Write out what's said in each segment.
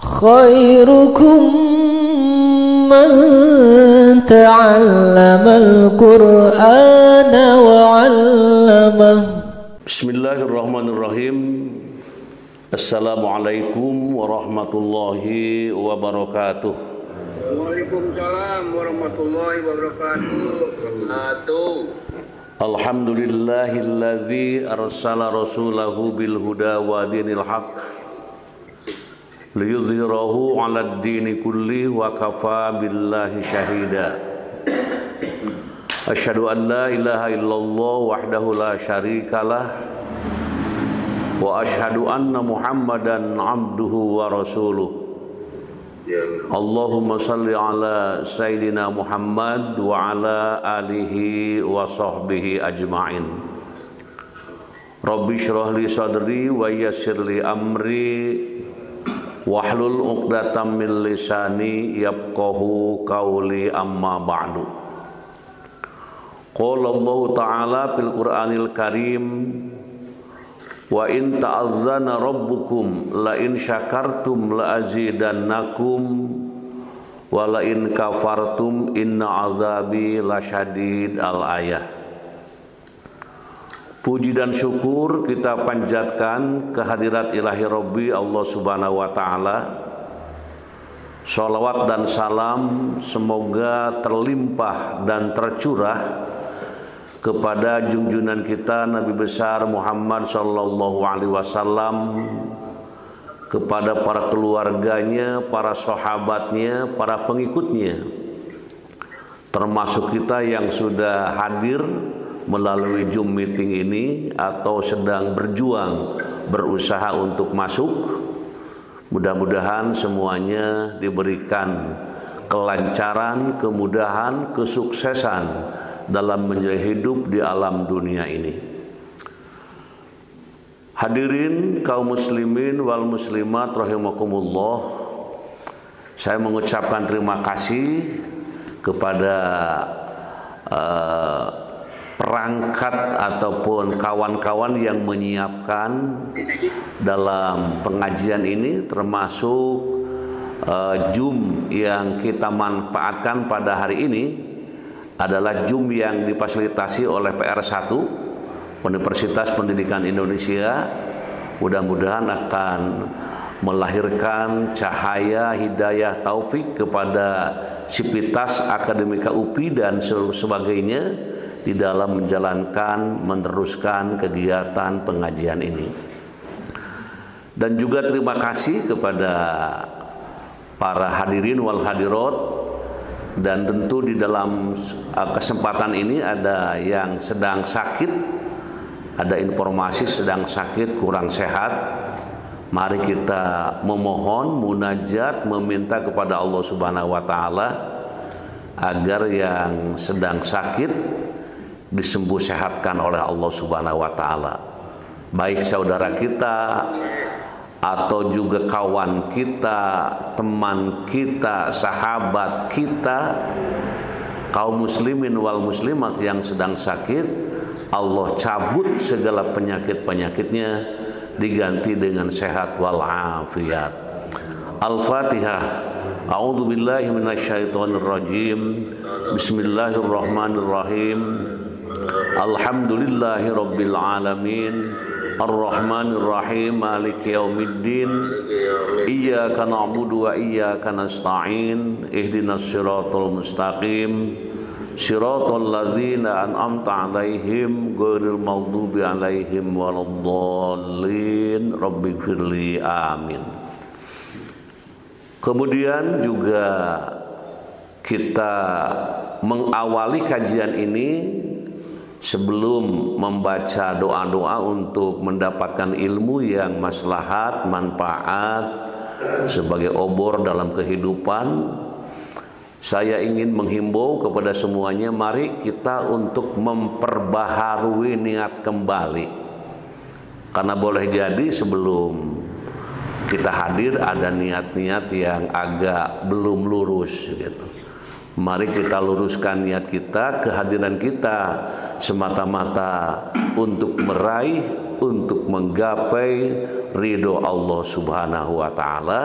خيركم من تعلم القرآن وعلمه. Bismillahirrahmanirrahim. Assalamualaikum warahmatullahi wabarakatuh. Waalaikumsalam warahmatullahi wabarakatuh. Alhamdulillahilladzi arsala rasulahu bil huda wa dinil haqq liyudhhirahu 'alad dini kulli wa kafa billahi syahida. Asyhadu an la ilaha illallah wahdahu la syarikalah wa asyhadu anna Muhammadan 'abduhu wa rasuluh. Allahumma salli ala Sayyidina Muhammad wa ala alihi wa sahbihi ajma'in. Rabbi shrah li sadri wa yassir li amri wahlul 'uqdatam min lisani yafqahu qawli, amma ba'du. Qala Allah Ta'ala fil Qur'anil Karim, wa in ta'azzana rabbukum la in syakartum la azidannakum wa la in kafartum inna azabi lasyadid. Al-ayah. Puji dan syukur kita panjatkan kehadirat ilahi Rabbi Allah Subhanahu wa Ta'ala. Sholawat dan salam semoga terlimpah dan tercurah kepada junjungan kita Nabi besar Muhammad sallallahu alaihi wasallam, kepada para keluarganya, para sahabatnya, para pengikutnya, termasuk kita yang sudah hadir melalui Zoom meeting ini atau sedang berjuang berusaha untuk masuk. Mudah-mudahan semuanya diberikan kelancaran, kemudahan, kesuksesan dalam menjalani hidup di alam dunia ini. Hadirin kaum muslimin wal muslimat rahimakumullah, saya mengucapkan terima kasih kepada perangkat ataupun kawan-kawan yang menyiapkan dalam pengajian ini, termasuk Zoom yang kita manfaatkan pada hari ini adalah Zoom yang difasilitasi oleh PR1 Universitas Pendidikan Indonesia. Mudah-mudahan akan melahirkan cahaya hidayah taufik kepada Sivitas Akademika UPI dan sebagainya di dalam menjalankan, meneruskan kegiatan pengajian ini. Dan juga terima kasih kepada para hadirin wal hadirat. Dan tentu di dalam kesempatan ini ada yang sedang sakit, ada informasi sedang sakit, kurang sehat. Mari kita memohon, munajat, meminta kepada Allah Subhanahu wa Ta'ala agar yang sedang sakit disembuh sehatkan oleh Allah Subhanahu wa Ta'ala. Baik saudara kita atau juga kawan kita, teman kita, sahabat kita, kaum muslimin wal muslimat yang sedang sakit, Allah cabut segala penyakit-penyakitnya, diganti dengan sehat wal afiat. Al-Fatihah. A'udzu billahi minasyaitonir rajim. Bismillahirrahmanirrahim. Alhamdulillahi rabbil alamin. Ar-Rahmanir Rahim, Maliki Yaumiddin. Iyyaka na'budu wa iyyaka nasta'in. Ihdinas siratal mustaqim. Siratal ladzina an'amta 'alaihim ghairil maghdubi 'alaihim waladdallin. Rabbighfirli. Amin. Kemudian juga kita mengawali kajian ini sebelum membaca doa-doa untuk mendapatkan ilmu yang maslahat, manfaat sebagai obor dalam kehidupan. Saya ingin menghimbau kepada semuanya, mari kita untuk memperbaharui niat kembali. Karena boleh jadi sebelum kita hadir ada niat-niat yang agak belum lurus gitu. Mari kita luruskan niat kita, kehadiran kita semata-mata untuk meraih, untuk menggapai ridho Allah Subhanahu wa taala,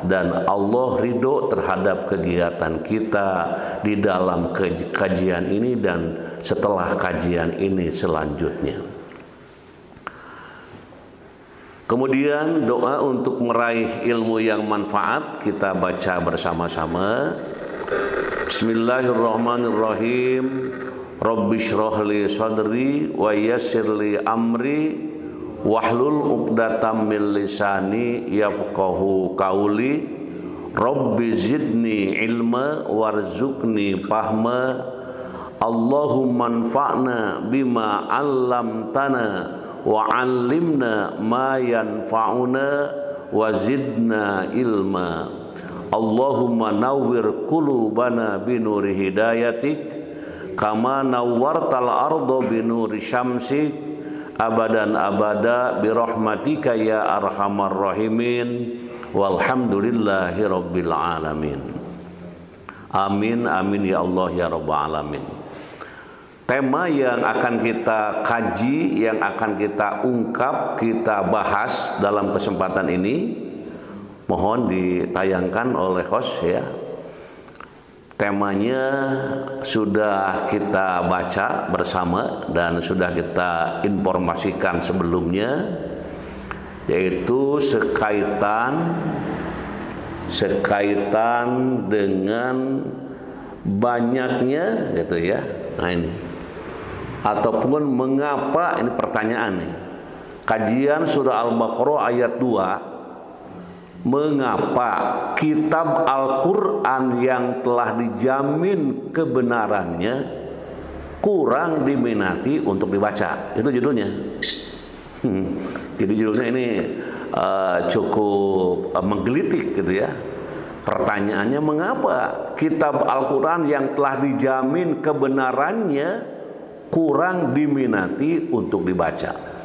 dan Allah ridho terhadap kegiatan kita di dalam kajian ini dan setelah kajian ini selanjutnya. Kemudian doa untuk meraih ilmu yang manfaat kita baca bersama-sama. Bismillahirrahmanirrahim. Rabbishrah li sadri wa yassir li amri wahlul 'uqdatam min lisani yafqahu qauli. Rabbi zidni ilma warzuqni fahma. Allahumma anfa'na bima 'allamtana wa 'allimna ma yanfa'una wa zidna ilma. Allahumma nawwir qulubana binuri hidayatik kama nawwartal arda binuri syamsik abadan abada birahmatika ya arhamar rahimin walhamdulillahi rabbil alamin. Amin amin ya Allah ya rabbal alamin. Tema yang akan kita kaji, yang akan kita ungkap, kita bahas dalam kesempatan ini, mohon ditayangkan oleh host ya. Temanya sudah kita baca bersama dan sudah kita informasikan sebelumnya, yaitu sekaitan dengan banyaknya gitu ya. Nah ini, ataupun mengapa, ini pertanyaan nih, kajian surah Al-Baqarah ayat 2, mengapa kitab Al-Quran yang telah dijamin kebenarannya kurang diminati untuk dibaca? Itu judulnya. Jadi judulnya ini cukup menggelitik gitu ya. Pertanyaannya, mengapa kitab Al-Quran yang telah dijamin kebenarannya kurang diminati untuk dibaca?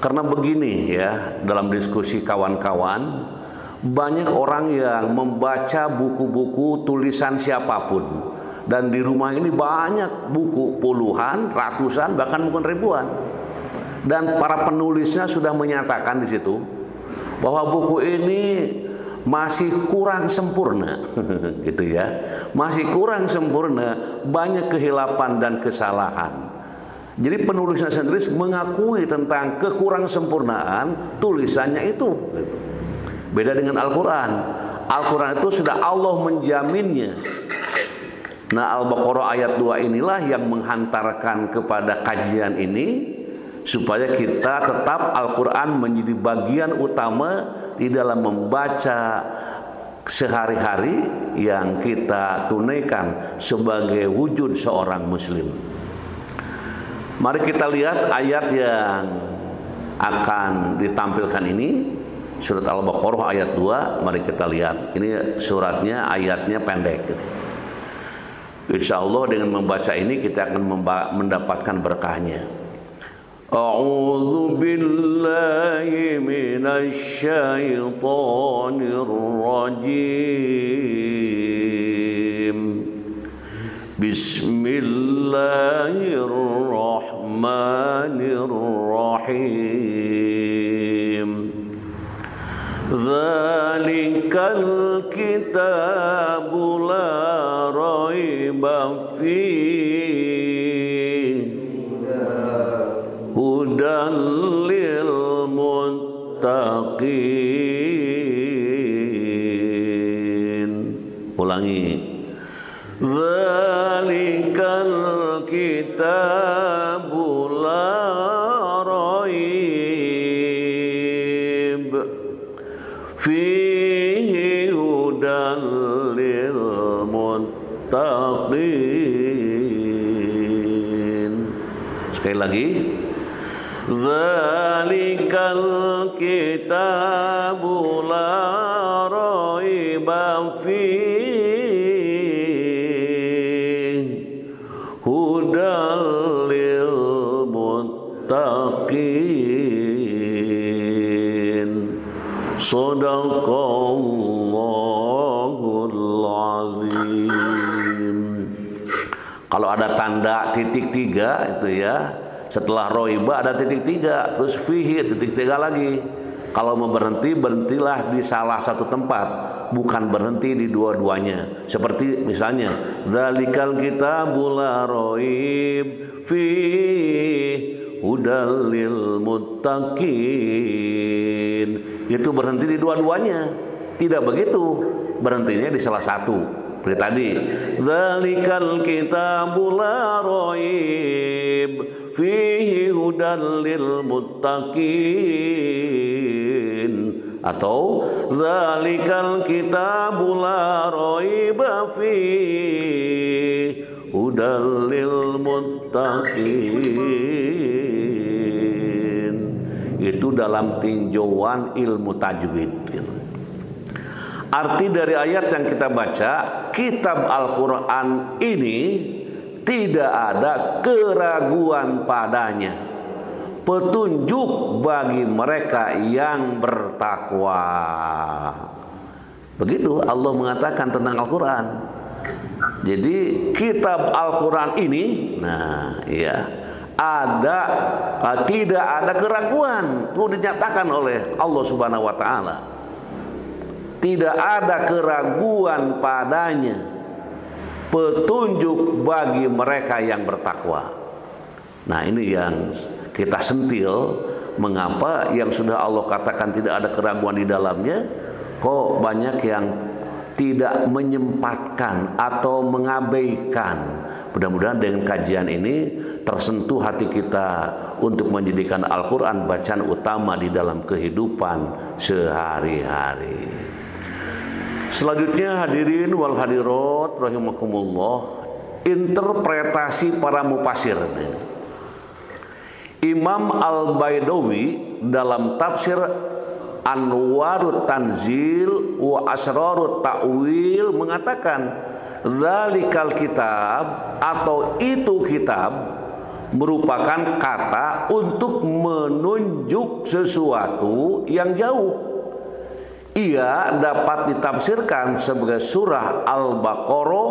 Karena begini ya, dalam diskusi kawan-kawan, banyak orang yang membaca buku-buku tulisan siapapun, dan di rumah ini banyak buku, puluhan, ratusan, bahkan mungkin ribuan. Dan para penulisnya sudah menyatakan di situ bahwa buku ini masih kurang sempurna, gitu ya, masih kurang sempurna, banyak kehilapan dan kesalahan. Jadi penulisnya sendiri mengakui tentang kekurang sempurnaan tulisannya itu. Beda dengan Al-Quran. Al-Quran itu sudah Allah menjaminnya. Nah, Al-Baqarah ayat 2 inilah yang menghantarkan kepada kajian ini, supaya kita tetap Al-Quran menjadi bagian utama di dalam membaca sehari-hari yang kita tunaikan sebagai wujud seorang muslim. Mari kita lihat ayat yang akan ditampilkan ini, surat Al-Baqarah ayat 2. Mari kita lihat. Ini suratnya, ayatnya pendek. Insya Allah dengan membaca ini kita akan mendapatkan berkahnya. A'udzu billahi minasy syaithanir rajim. Bismillahirrahmanirrahim. Dzalikal kitabu la raiba fihi hudan lil muttaqin. Ulangi. Dzalikal kitabu la raib fihi hudan lil muttaqin. Sekali lagi. Dzalikal kitabu la raiba fihi hudal lil muttaqin. Shadaqallahul azim. Kalau ada tanda titik 3 itu ya, setelah roiba ada titik 3, terus fihi titik 3 lagi. Kalau mau berhenti, berhentilah di salah satu tempat, bukan berhenti di dua-duanya. Seperti misalnya, dzalikal kitabul la raib fi hudal lil muttaqin. Itu berhenti di dua-duanya. Tidak begitu, berhentinya di salah satu. Seperti tadi, dzalikal kitabul la raib fihi hudal lil muttaqin, atau dzalikal kitabul la raiba fihi hudal lil muttaqin. Itu dalam tinjauan ilmu tajwid. Arti dari ayat yang kita baca, kitab Al-Quran ini tidak ada keraguan padanya, petunjuk bagi mereka yang bertakwa. Begitu Allah mengatakan tentang Al-Quran. Jadi kitab Al-Quran ini, tidak ada keraguan. Itu dinyatakan oleh Allah Subhanahu Wa Taala. Tidak ada keraguan padanya, petunjuk bagi mereka yang bertakwa. Nah, ini yang kita sentil. Mengapa yang sudah Allah katakan tidak ada keraguan di dalamnya, kok banyak yang tidak menyempatkan atau mengabaikan. Mudah-mudahan dengan kajian ini tersentuh hati kita untuk menjadikan Al-Quran bacaan utama di dalam kehidupan sehari-hari. Selanjutnya hadirin wal hadirat rahimakumullah, interpretasi para mufasir. Imam Al-Baidawi dalam tafsir Anwarut Tanzil wa Asrarut Ta'wil mengatakan, dzalikal kitab atau itu kitab merupakan kata untuk menunjuk sesuatu yang jauh. Ia dapat ditafsirkan sebagai surah Al-Baqarah,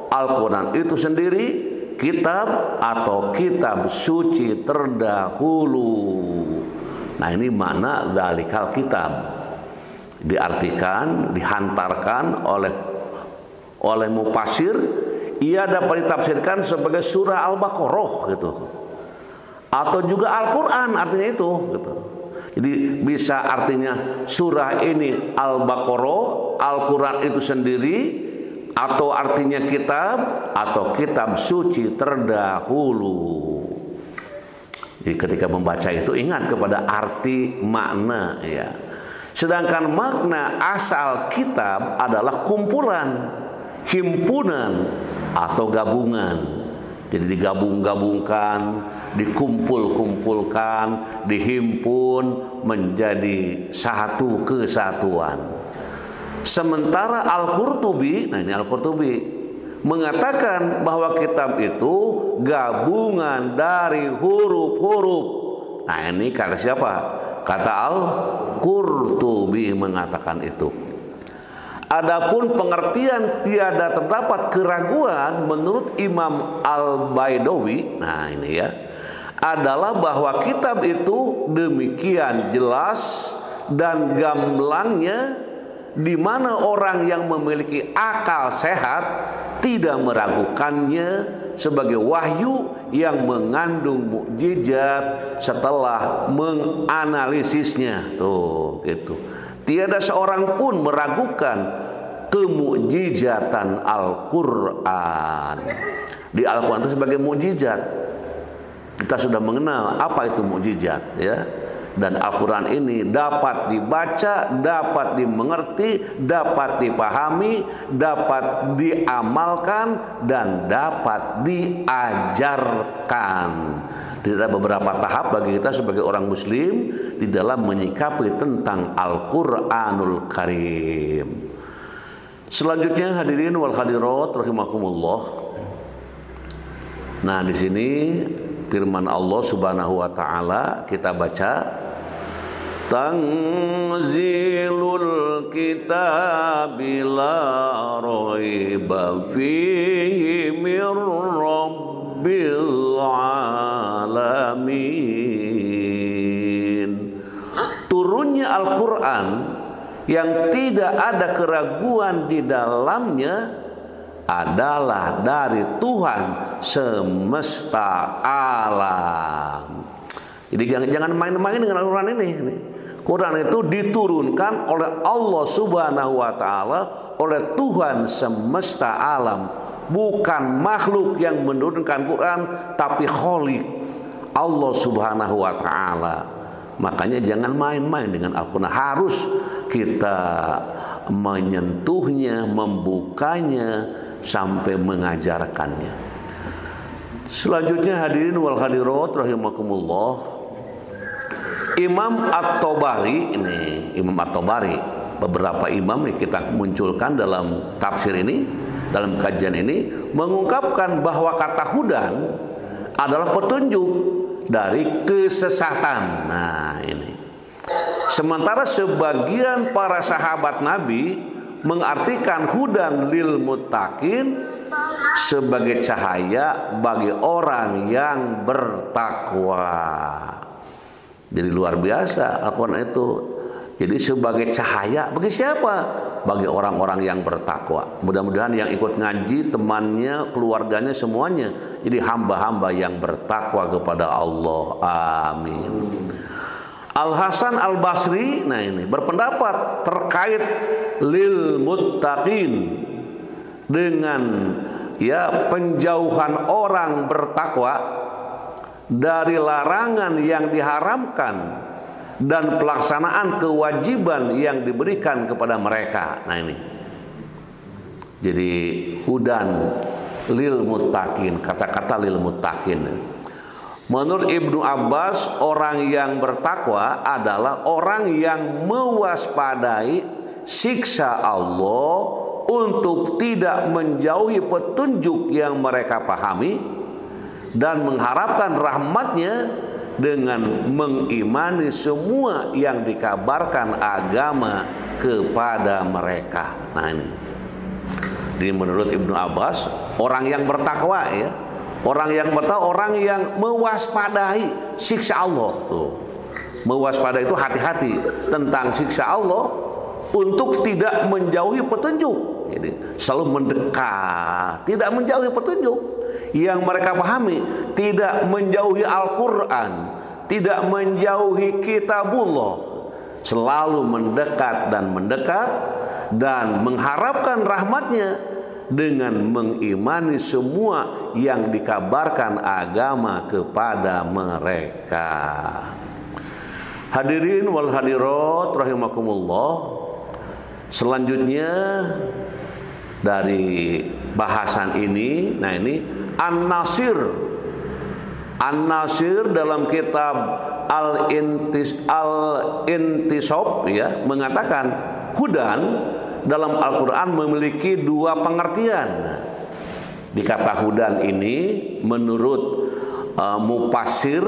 Al-Quran itu sendiri, kitab atau kitab suci terdahulu. Nah, ini makna dzalikal kitab. Diartikan, dihantarkan oleh mufasir, ia dapat ditafsirkan sebagai surah Al-Baqarah gitu. Atau juga Al-Quran, artinya itu gitu. Jadi bisa artinya surah ini Al-Baqarah, Al-Quran itu sendiri, atau artinya kitab atau kitab suci terdahulu. Jadi ketika membaca itu ingat kepada arti makna ya. Sedangkan makna asal kitab adalah kumpulan, himpunan atau gabungan. Jadi digabung-gabungkan, dikumpul-kumpulkan, dihimpun menjadi satu kesatuan. Sementara Al-Qurtubi, nah ini Al-Qurtubi mengatakan bahwa kitab itu gabungan dari huruf-huruf. Nah ini kata siapa? Kata Al-Qurtubi mengatakan itu. Adapun pengertian tiada terdapat keraguan menurut Imam Al-Baidawi, nah ini ya, adalah bahwa kitab itu demikian jelas dan gamblangnya, di mana orang yang memiliki akal sehat tidak meragukannya sebagai wahyu yang mengandung mukjizat setelah menganalisisnya. Tuh, gitu. Tiada seorang pun meragukan kemukjizatan Al-Quran. Di Al-Quran itu sebagai mukjizat. Kita sudah mengenal apa itu mukjizat, ya. Dan Al-Quran ini dapat dibaca, dapat dimengerti, dapat dipahami, dapat diamalkan, dan dapat diajarkan. Ada beberapa tahap bagi kita sebagai orang muslim di dalam menyikapi tentang Al-Quranul Karim. Selanjutnya hadirin wal hadirat rahimakumullah. Nah, di sini firman Allah Subhanahu wa taala kita baca, Tanzilul kitabi la raiba fihi mir rabbil alamin. Turunnya Sesungguhnya Al-Quran yang tidak ada keraguan di dalamnya adalah dari Tuhan semesta alam. Jadi jangan main-main dengan Al-Quran ini. Quran itu diturunkan oleh Allah Subhanahu wa Ta'ala, oleh Tuhan semesta alam, bukan makhluk yang menurunkan Quran, tapi Khaliq, Allah Subhanahu wa Ta'ala. Makanya jangan main-main dengan Al-Quran. Harus kita menyentuhnya, membukanya sampai mengajarkannya. Selanjutnya hadirin wal hadirat rahimakumullah, Imam At-Tabari ini, Imam At-Tabari, beberapa imam yang kita munculkan dalam tafsir ini, dalam kajian ini, mengungkapkan bahwa kata hudan adalah petunjuk dari kesesatan. Nah, ini. Sementara sebagian para sahabat Nabi mengartikan hudan lil muttaqin sebagai cahaya bagi orang yang bertakwa. Jadi luar biasa Al-Quran itu. Jadi sebagai cahaya bagi siapa? Bagi orang-orang yang bertakwa. Mudah-mudahan yang ikut ngaji, temannya, keluarganya, semuanya jadi hamba-hamba yang bertakwa kepada Allah. Amin. Al-Hasan Al-Basri, nah ini, berpendapat terkait lil muttaqin dengan penjauhan orang bertakwa dari larangan yang diharamkan dan pelaksanaan kewajiban yang diberikan kepada mereka. Nah ini. Jadi hudan lil muttaqin, kata-kata lil muttaqin. Menurut Ibnu Abbas, orang yang bertakwa adalah orang yang mewaspadai siksa Allah untuk tidak menjauhi petunjuk yang mereka pahami dan mengharapkan rahmatnya dengan mengimani semua yang dikabarkan agama kepada mereka. Nah ini. Jadi menurut Ibnu Abbas, orang yang bertakwa orang yang bertakwa, orang yang mewaspadai siksa Allah. Tuh. Mewaspadai itu hati-hati tentang siksa Allah untuk tidak menjauhi petunjuk. Jadi selalu mendekat, tidak menjauhi petunjuk yang mereka pahami, tidak menjauhi Al-Quran, tidak menjauhi kitabullah, selalu mendekat dan mengharapkan rahmatnya dengan mengimani semua yang dikabarkan agama kepada mereka. Hadirin wal hadirat rahimakumullah, selanjutnya dari bahasan ini, nah ini An-Nasir dalam kitab Al-Intisab mengatakan hudan dalam Al-Quran memiliki dua pengertian. Di kata hudan ini menurut Mufassir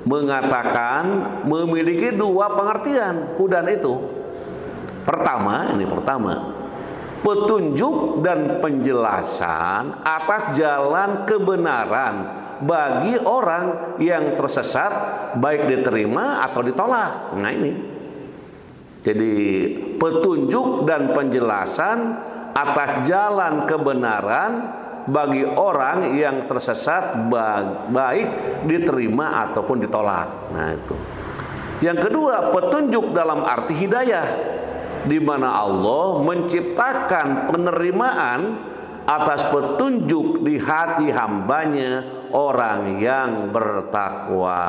mengatakan memiliki dua pengertian hudan itu. Pertama, petunjuk dan penjelasan atas jalan kebenaran bagi orang yang tersesat, baik diterima atau ditolak. Nah ini. Jadi petunjuk dan penjelasan atas jalan kebenaran bagi orang yang tersesat, baik diterima ataupun ditolak. Nah itu. Yang kedua, petunjuk dalam arti hidayah, di mana Allah menciptakan penerimaan atas petunjuk di hati hambanya orang yang bertakwa.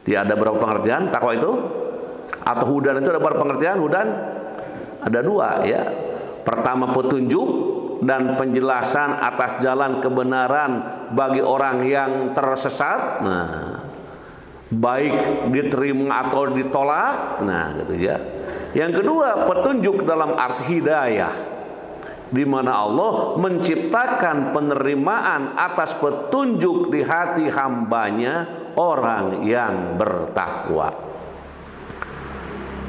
Dia ada berapa pengertian takwa itu? Atau hudan itu ada berapa pengertian? Hudan ada dua Pertama petunjuk dan penjelasan atas jalan kebenaran bagi orang yang tersesat. Nah, baik diterima atau ditolak. Nah, gitu ya. Yang kedua, petunjuk dalam arti hidayah, di mana Allah menciptakan penerimaan atas petunjuk di hati hambanya orang yang bertakwa.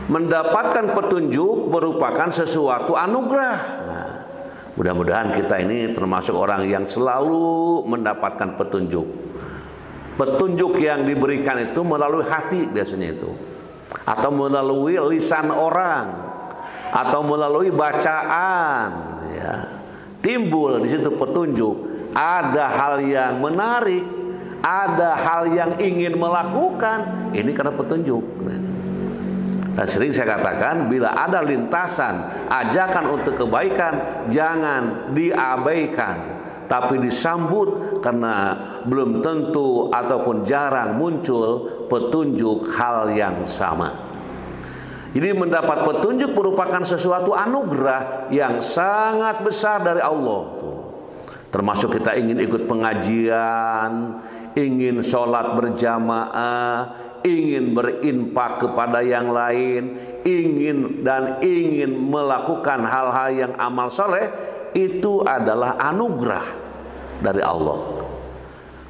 Mendapatkan petunjuk merupakan sesuatu anugerah. Nah, mudah-mudahan kita ini termasuk orang yang selalu mendapatkan petunjuk. Petunjuk yang diberikan itu melalui hati biasanya itu. atau melalui lisan orang atau melalui bacaan, ya, timbul di situ petunjuk. Ada hal yang menarik, ada hal yang ingin melakukan, ini karena petunjuk. Dan sering saya katakan, bila ada lintasan ajakan untuk kebaikan, jangan diabaikan, tapi disambut, karena belum tentu ataupun jarang muncul petunjuk hal yang sama. Jadi mendapat petunjuk merupakan sesuatu anugerah yang sangat besar dari Allah. Termasuk kita ingin ikut pengajian, ingin sholat berjamaah, ingin berinfak kepada yang lain, ingin melakukan hal-hal yang amal soleh, itu adalah anugerah dari Allah.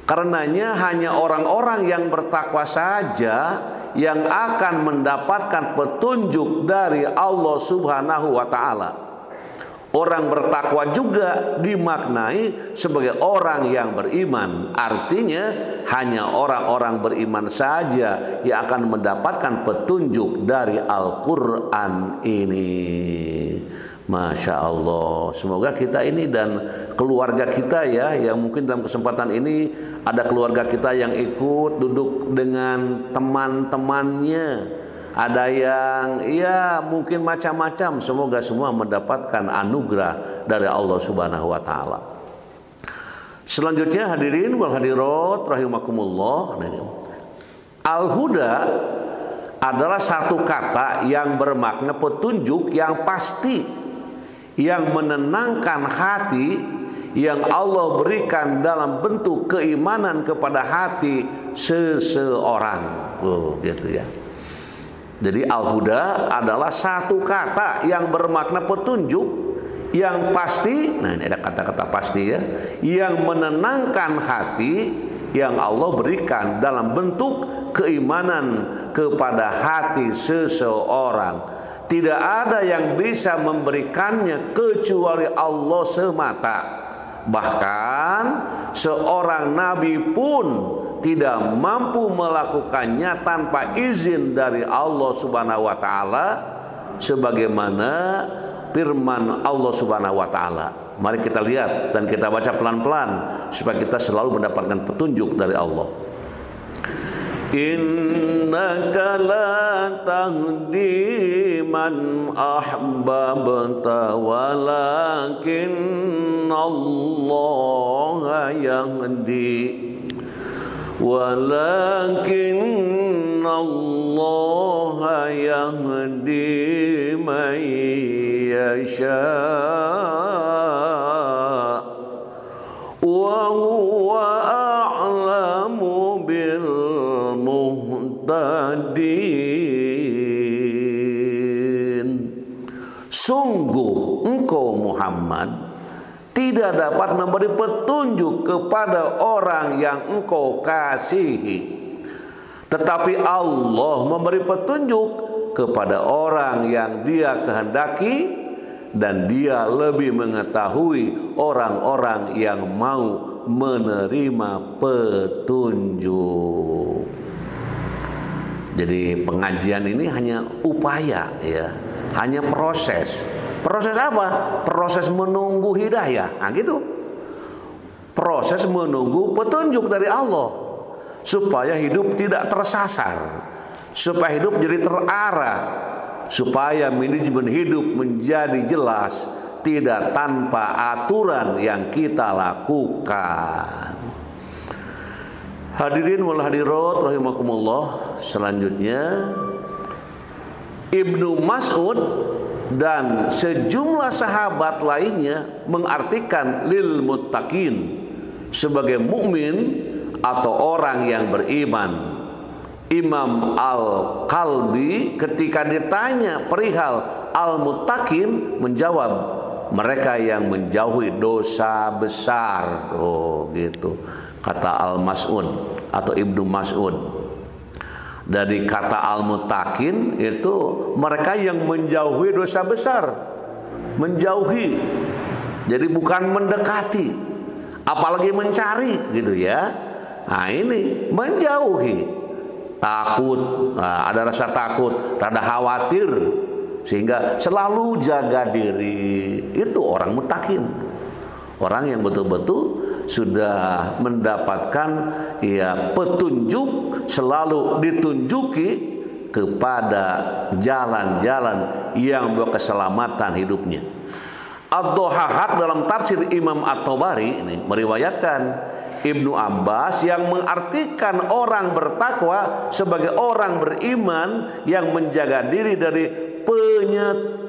Karenanya hanya orang-orang yang bertakwa saja yang akan mendapatkan petunjuk dari Allah Subhanahu wa ta'ala. Orang bertakwa juga dimaknai sebagai orang yang beriman. Artinya hanya orang-orang beriman saja yang akan mendapatkan petunjuk dari Al-Quran ini. Masya Allah. Semoga kita ini dan keluarga kita, ya, yang mungkin dalam kesempatan ini ada keluarga kita yang ikut duduk dengan teman-temannya, ada yang ya mungkin macam-macam. Semoga semua mendapatkan anugerah dari Allah Subhanahu wa ta'ala. Selanjutnya hadirin wal hadirat rahimakumullah, al-huda adalah satu kata yang bermakna petunjuk yang pasti, yang menenangkan hati, yang Allah berikan dalam bentuk keimanan kepada hati seseorang. Gitu ya. Jadi al-huda adalah satu kata yang bermakna petunjuk yang pasti. Nah, ini ada kata-kata pasti, ya, yang menenangkan hati, yang Allah berikan dalam bentuk keimanan kepada hati seseorang. Tidak ada yang bisa memberikannya kecuali Allah semata. Bahkan seorang nabi pun tidak mampu melakukannya tanpa izin dari Allah Subhanahu wa ta'ala, sebagaimana firman Allah Subhanahu wa ta'ala. Mari kita lihat dan kita baca pelan-pelan supaya kita selalu mendapatkan petunjuk dari Allah. Innaka la tahdi man ahbabta walakinnallaha yahdi walakinnallaha yahdi man yasha wa huwa a'lamu bil muhtadin. Sungguh engkau Muhammad tidak dapat memberi petunjuk kepada orang yang engkau kasihi, tetapi Allah memberi petunjuk kepada orang yang Dia kehendaki, dan Dia lebih mengetahui orang-orang yang mau menerima petunjuk. Jadi pengajian ini hanya upaya, ya, hanya proses. Proses apa? Proses menunggu hidayah. Nah, gitu. Proses menunggu petunjuk dari Allah supaya hidup tidak tersasar, supaya hidup jadi terarah, supaya manajemen hidup menjadi jelas, tidak tanpa aturan yang kita lakukan. Hadirin wal hadirat rahimakumullah. Selanjutnya Ibnu Mas'ud dan sejumlah sahabat lainnya mengartikan lil muttaqin sebagai mukmin atau orang yang beriman. Imam Al-Qalbi ketika ditanya perihal al-muttaqin menjawab, mereka yang menjauhi dosa besar. Oh, gitu kata Al-Mas'ud atau Ibnu Mas'ud. Dari kata al-muttaqin itu mereka yang menjauhi dosa besar. Menjauhi. Jadi bukan mendekati, apalagi mencari, gitu ya. Nah, ini menjauhi. takut, ada rasa takut, rada khawatir, sehingga selalu jaga diri. Itu orang muttaqin, orang yang betul-betul sudah mendapatkan ya petunjuk, selalu ditunjuki kepada jalan-jalan yang membawa keselamatan hidupnya. Ad-Dhahhak dalam tafsir Imam At-Tabari ini meriwayatkan Ibnu Abbas yang mengartikan orang bertakwa sebagai orang beriman yang menjaga diri dari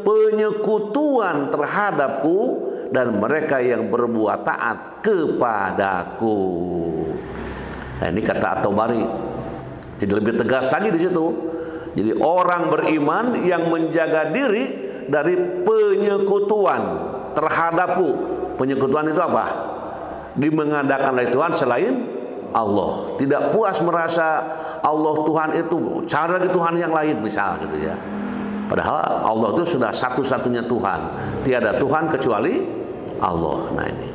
penyekutuan terhadapku dan mereka yang berbuat taat kepadaku. Nah, ini kata At-Tabari. Jadi lebih tegas lagi di situ. Jadi orang beriman yang menjaga diri dari penyekutuan terhadapku. Penyekutuan itu apa? Dimengadakan oleh Tuhan selain Allah. Tidak puas merasa Allah Tuhan itu cari lagi Tuhan yang lain misal gitu ya. Padahal Allah itu sudah satu-satunya Tuhan. Tiada Tuhan kecuali Allah. Nah ini.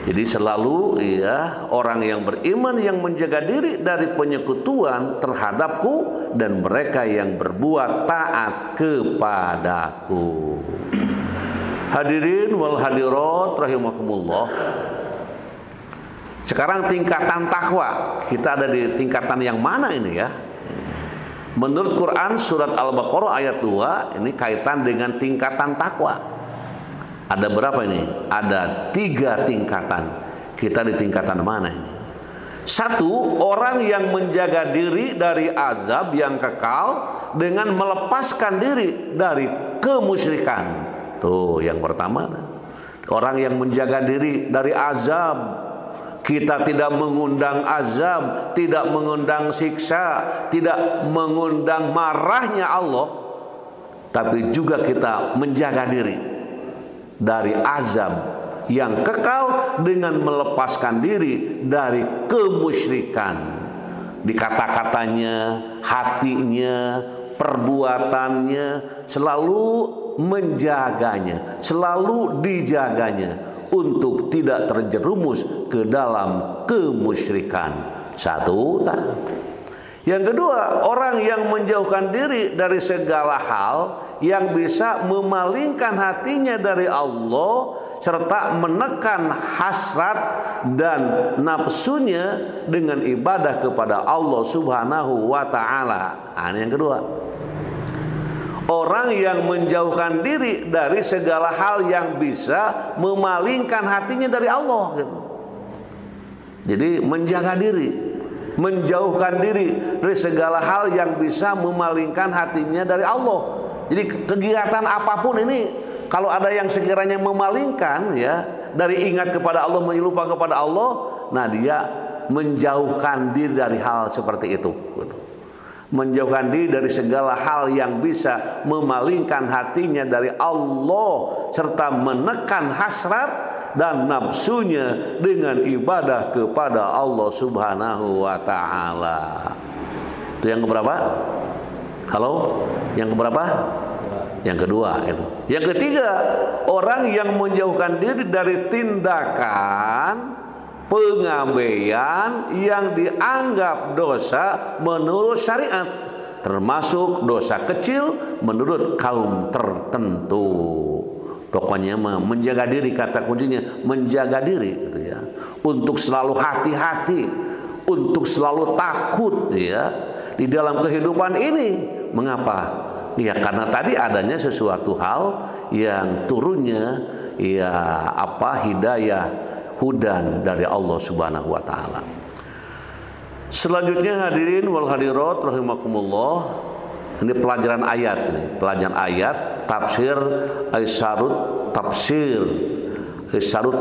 Jadi selalu ya orang yang beriman yang menjaga diri dari penyekutuan terhadapku dan mereka yang berbuat taat kepadaku. Hadirin wal hadirat rahimakumullah. Sekarang tingkatan takwa, kita ada di tingkatan yang mana ini ya? Menurut Quran surat Al-Baqarah ayat 2 ini kaitan dengan tingkatan takwa. Ada berapa ini? Ada 3 tingkatan. Kita di tingkatan mana ini? 1, orang yang menjaga diri dari azab yang kekal dengan melepaskan diri dari kemusyrikan. Tuh yang pertama, orang yang menjaga diri dari azab. Kita tidak mengundang azab, tidak mengundang siksa, tidak mengundang marahnya Allah, tapi juga kita menjaga diri dari azab yang kekal dengan melepaskan diri dari kemusyrikan. Di kata-katanya, hatinya, perbuatannya, selalu menjaganya, selalu dijaganya untuk tidak terjerumus ke dalam kemusyrikan. 1. Yang kedua, orang yang menjauhkan diri dari segala hal yang bisa memalingkan hatinya dari Allah serta menekan hasrat dan nafsunya dengan ibadah kepada Allah Subhanahu wa taala. Ini yang kedua. Orang yang menjauhkan diri dari segala hal yang bisa memalingkan hatinya dari Allah gitu. Jadi menjaga diri, menjauhkan diri dari segala hal yang bisa memalingkan hatinya dari Allah. Jadi kegiatan apapun ini kalau ada yang sekiranya memalingkan ya dari ingat kepada Allah, menyelupa kepada Allah, nah dia menjauhkan diri dari hal seperti itu gitu. Menjauhkan diri dari segala hal yang bisa memalingkan hatinya dari Allah serta menekan hasrat dan nafsunya dengan ibadah kepada Allah Subhanahu wa taala. Itu yang keberapa? Halo? Yang keberapa? Yang kedua itu. Yang ketiga, orang yang menjauhkan diri dari tindakan pengabaian yang dianggap dosa menurut syariat, termasuk dosa kecil menurut kaum tertentu. Pokoknya menjaga diri, kata kuncinya menjaga diri gitu ya. Untuk selalu hati-hati, untuk selalu takut ya di dalam kehidupan ini. Mengapa? Ya karena tadi adanya sesuatu hal yang turunnya ya hidayah hudan dari Allah Subhanahu wa taala. Selanjutnya hadirin wal hadirat rahimakumullah, ini pelajaran ayat ini, pelajaran ayat tafsir Aisyarut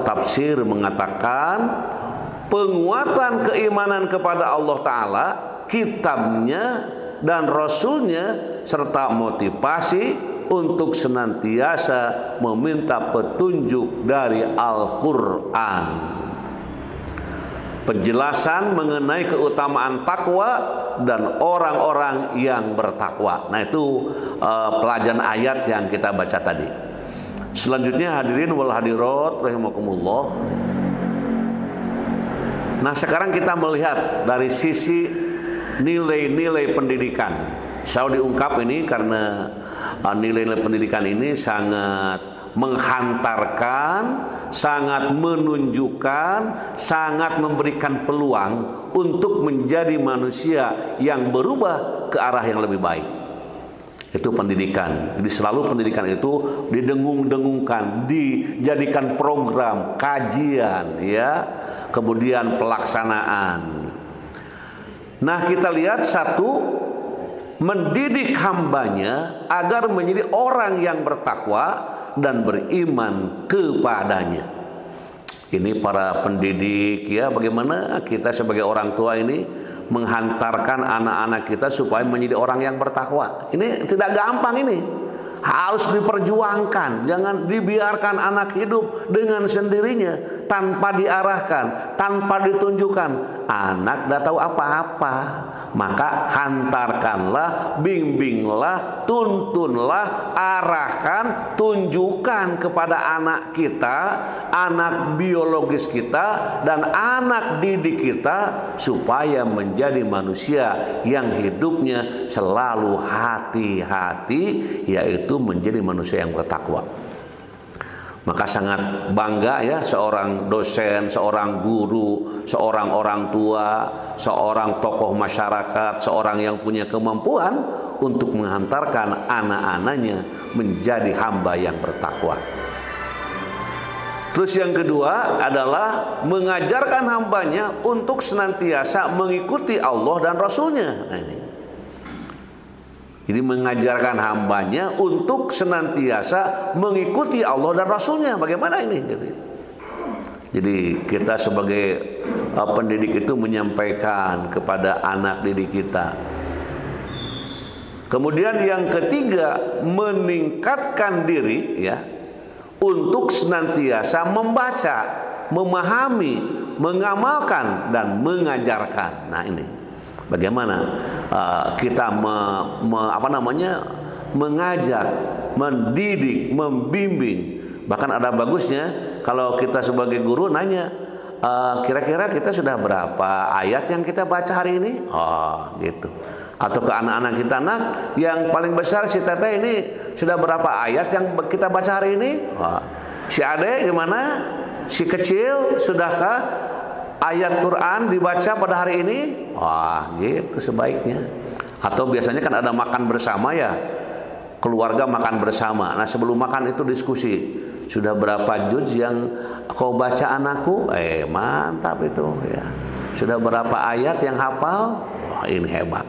tafsir mengatakan penguatan keimanan kepada Allah taala, kitabnya dan rasulnya serta motivasi untuk senantiasa meminta petunjuk dari Al-Quran. Penjelasan mengenai keutamaan takwa dan orang-orang yang bertakwa. Nah itu pelajaran ayat yang kita baca tadi. Selanjutnya hadirin wal hadirat rahimakumullah. Nah sekarang kita melihat dari sisi nilai-nilai pendidikan. Saya diungkap ini karena nilai-nilai pendidikan ini sangat menghantarkan, sangat menunjukkan, sangat memberikan peluang untuk menjadi manusia yang berubah ke arah yang lebih baik. Itu pendidikan. Jadi selalu pendidikan itu didengung-dengungkan, dijadikan program, kajian, ya, kemudian pelaksanaan. Nah, kita lihat satu, mendidik hambanya agar menjadi orang yang bertakwa dan beriman kepadanya. Ini para pendidik, ya, bagaimana kita sebagai orang tua ini menghantarkan anak-anak kita supaya menjadi orang yang bertakwa. Ini tidak gampang, ini harus diperjuangkan. Jangan dibiarkan anak hidup dengan sendirinya tanpa diarahkan, tanpa ditunjukkan. Anak tidak tahu apa-apa, maka hantarkanlah, bimbinglah, tuntunlah, arahkan, tunjukkan kepada anak kita, anak biologis kita, dan anak didik kita, supaya menjadi manusia yang hidupnya selalu hati-hati, yaitu menjadi manusia yang bertakwa. Maka sangat bangga, ya, seorang dosen, seorang guru, seorang orang tua, seorang tokoh masyarakat, seorang yang punya kemampuan untuk menghantarkan anak-anaknya menjadi hamba yang bertakwa. Terus yang kedua adalah mengajarkan hambanya untuk senantiasa mengikuti Allah dan Rasulnya. Nah, ini. Jadi mengajarkan hambanya untuk senantiasa mengikuti Allah dan Rasulnya. Bagaimana ini? Jadi kita sebagai pendidik itu menyampaikan kepada anak didik kita. Kemudian yang ketiga, meningkatkan diri, ya, untuk senantiasa membaca, memahami, mengamalkan, dan mengajarkan. Nah, ini bagaimana kita mengajak, mendidik, membimbing. Bahkan ada bagusnya kalau kita sebagai guru nanya, kira-kira kita sudah berapa ayat yang kita baca hari ini? Oh, gitu. Atau ke anak-anak kita, nak, yang paling besar si Teteh ini sudah berapa ayat yang kita baca hari ini? Oh, si Ade gimana? Si kecil sudahkah ayat Quran dibaca pada hari ini? Wah, gitu sebaiknya. Atau biasanya kan ada makan bersama, ya, keluarga makan bersama. Nah, sebelum makan itu diskusi, sudah berapa juz yang kau baca anakku? Mantap itu, ya. Sudah berapa ayat yang hafal? Wah, ini hebat.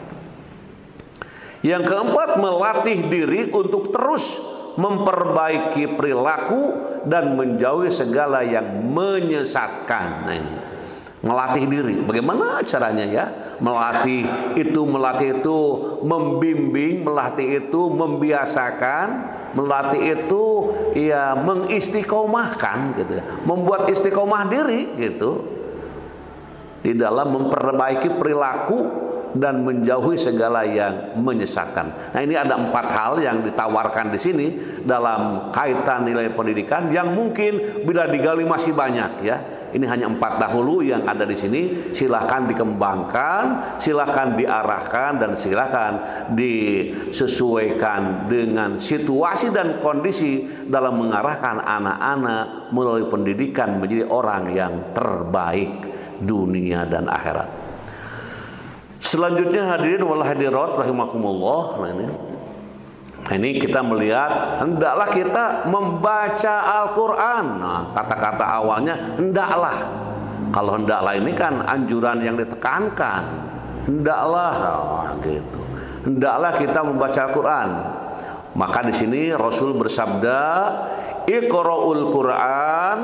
Yang keempat, melatih diri untuk terus memperbaiki perilaku dan menjauhi segala yang menyesatkan. Nah, ini melatih diri. Bagaimana caranya, ya? Melatih itu membimbing, melatih itu membiasakan, melatih itu, ya, mengistiqomahkan, gitu, membuat istiqomah diri, gitu, di dalam memperbaiki perilaku dan menjauhi segala yang menyesatkan. Nah, ini ada 4 hal yang ditawarkan di sini dalam kaitan nilai pendidikan yang mungkin bila digali masih banyak, ya. Ini hanya 4 dahulu yang ada di sini. Silahkan dikembangkan, silahkan diarahkan, dan silahkan disesuaikan dengan situasi dan kondisi dalam mengarahkan anak-anak melalui pendidikan menjadi orang yang terbaik dunia dan akhirat. Selanjutnya, hadirin wal hadirat rahimakumullah. Nah, ini kita melihat hendaklah kita membaca Al-Quran. Nah, kata-kata awalnya hendaklah. Kalau hendaklah ini kan anjuran yang ditekankan. Hendaklah, gitu. Hendaklah kita membaca Al-Quran. Maka di sini Rasul bersabda, Iqra'ul Quran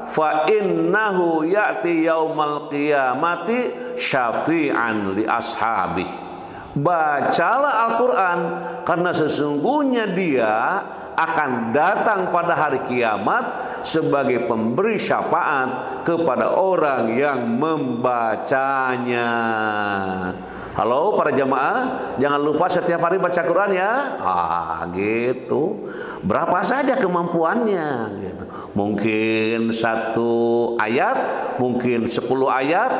fa innahu ya'ti yaumal qiyamati syafi'an li ashabih. Bacalah Al-Quran karena sesungguhnya dia akan datang pada hari kiamat sebagai pemberi syafaat kepada orang yang membacanya. Halo para jamaah, jangan lupa setiap hari baca Quran, ya. Gitu. Berapa saja kemampuannya, gitu. Mungkin 1 ayat, mungkin 10 ayat,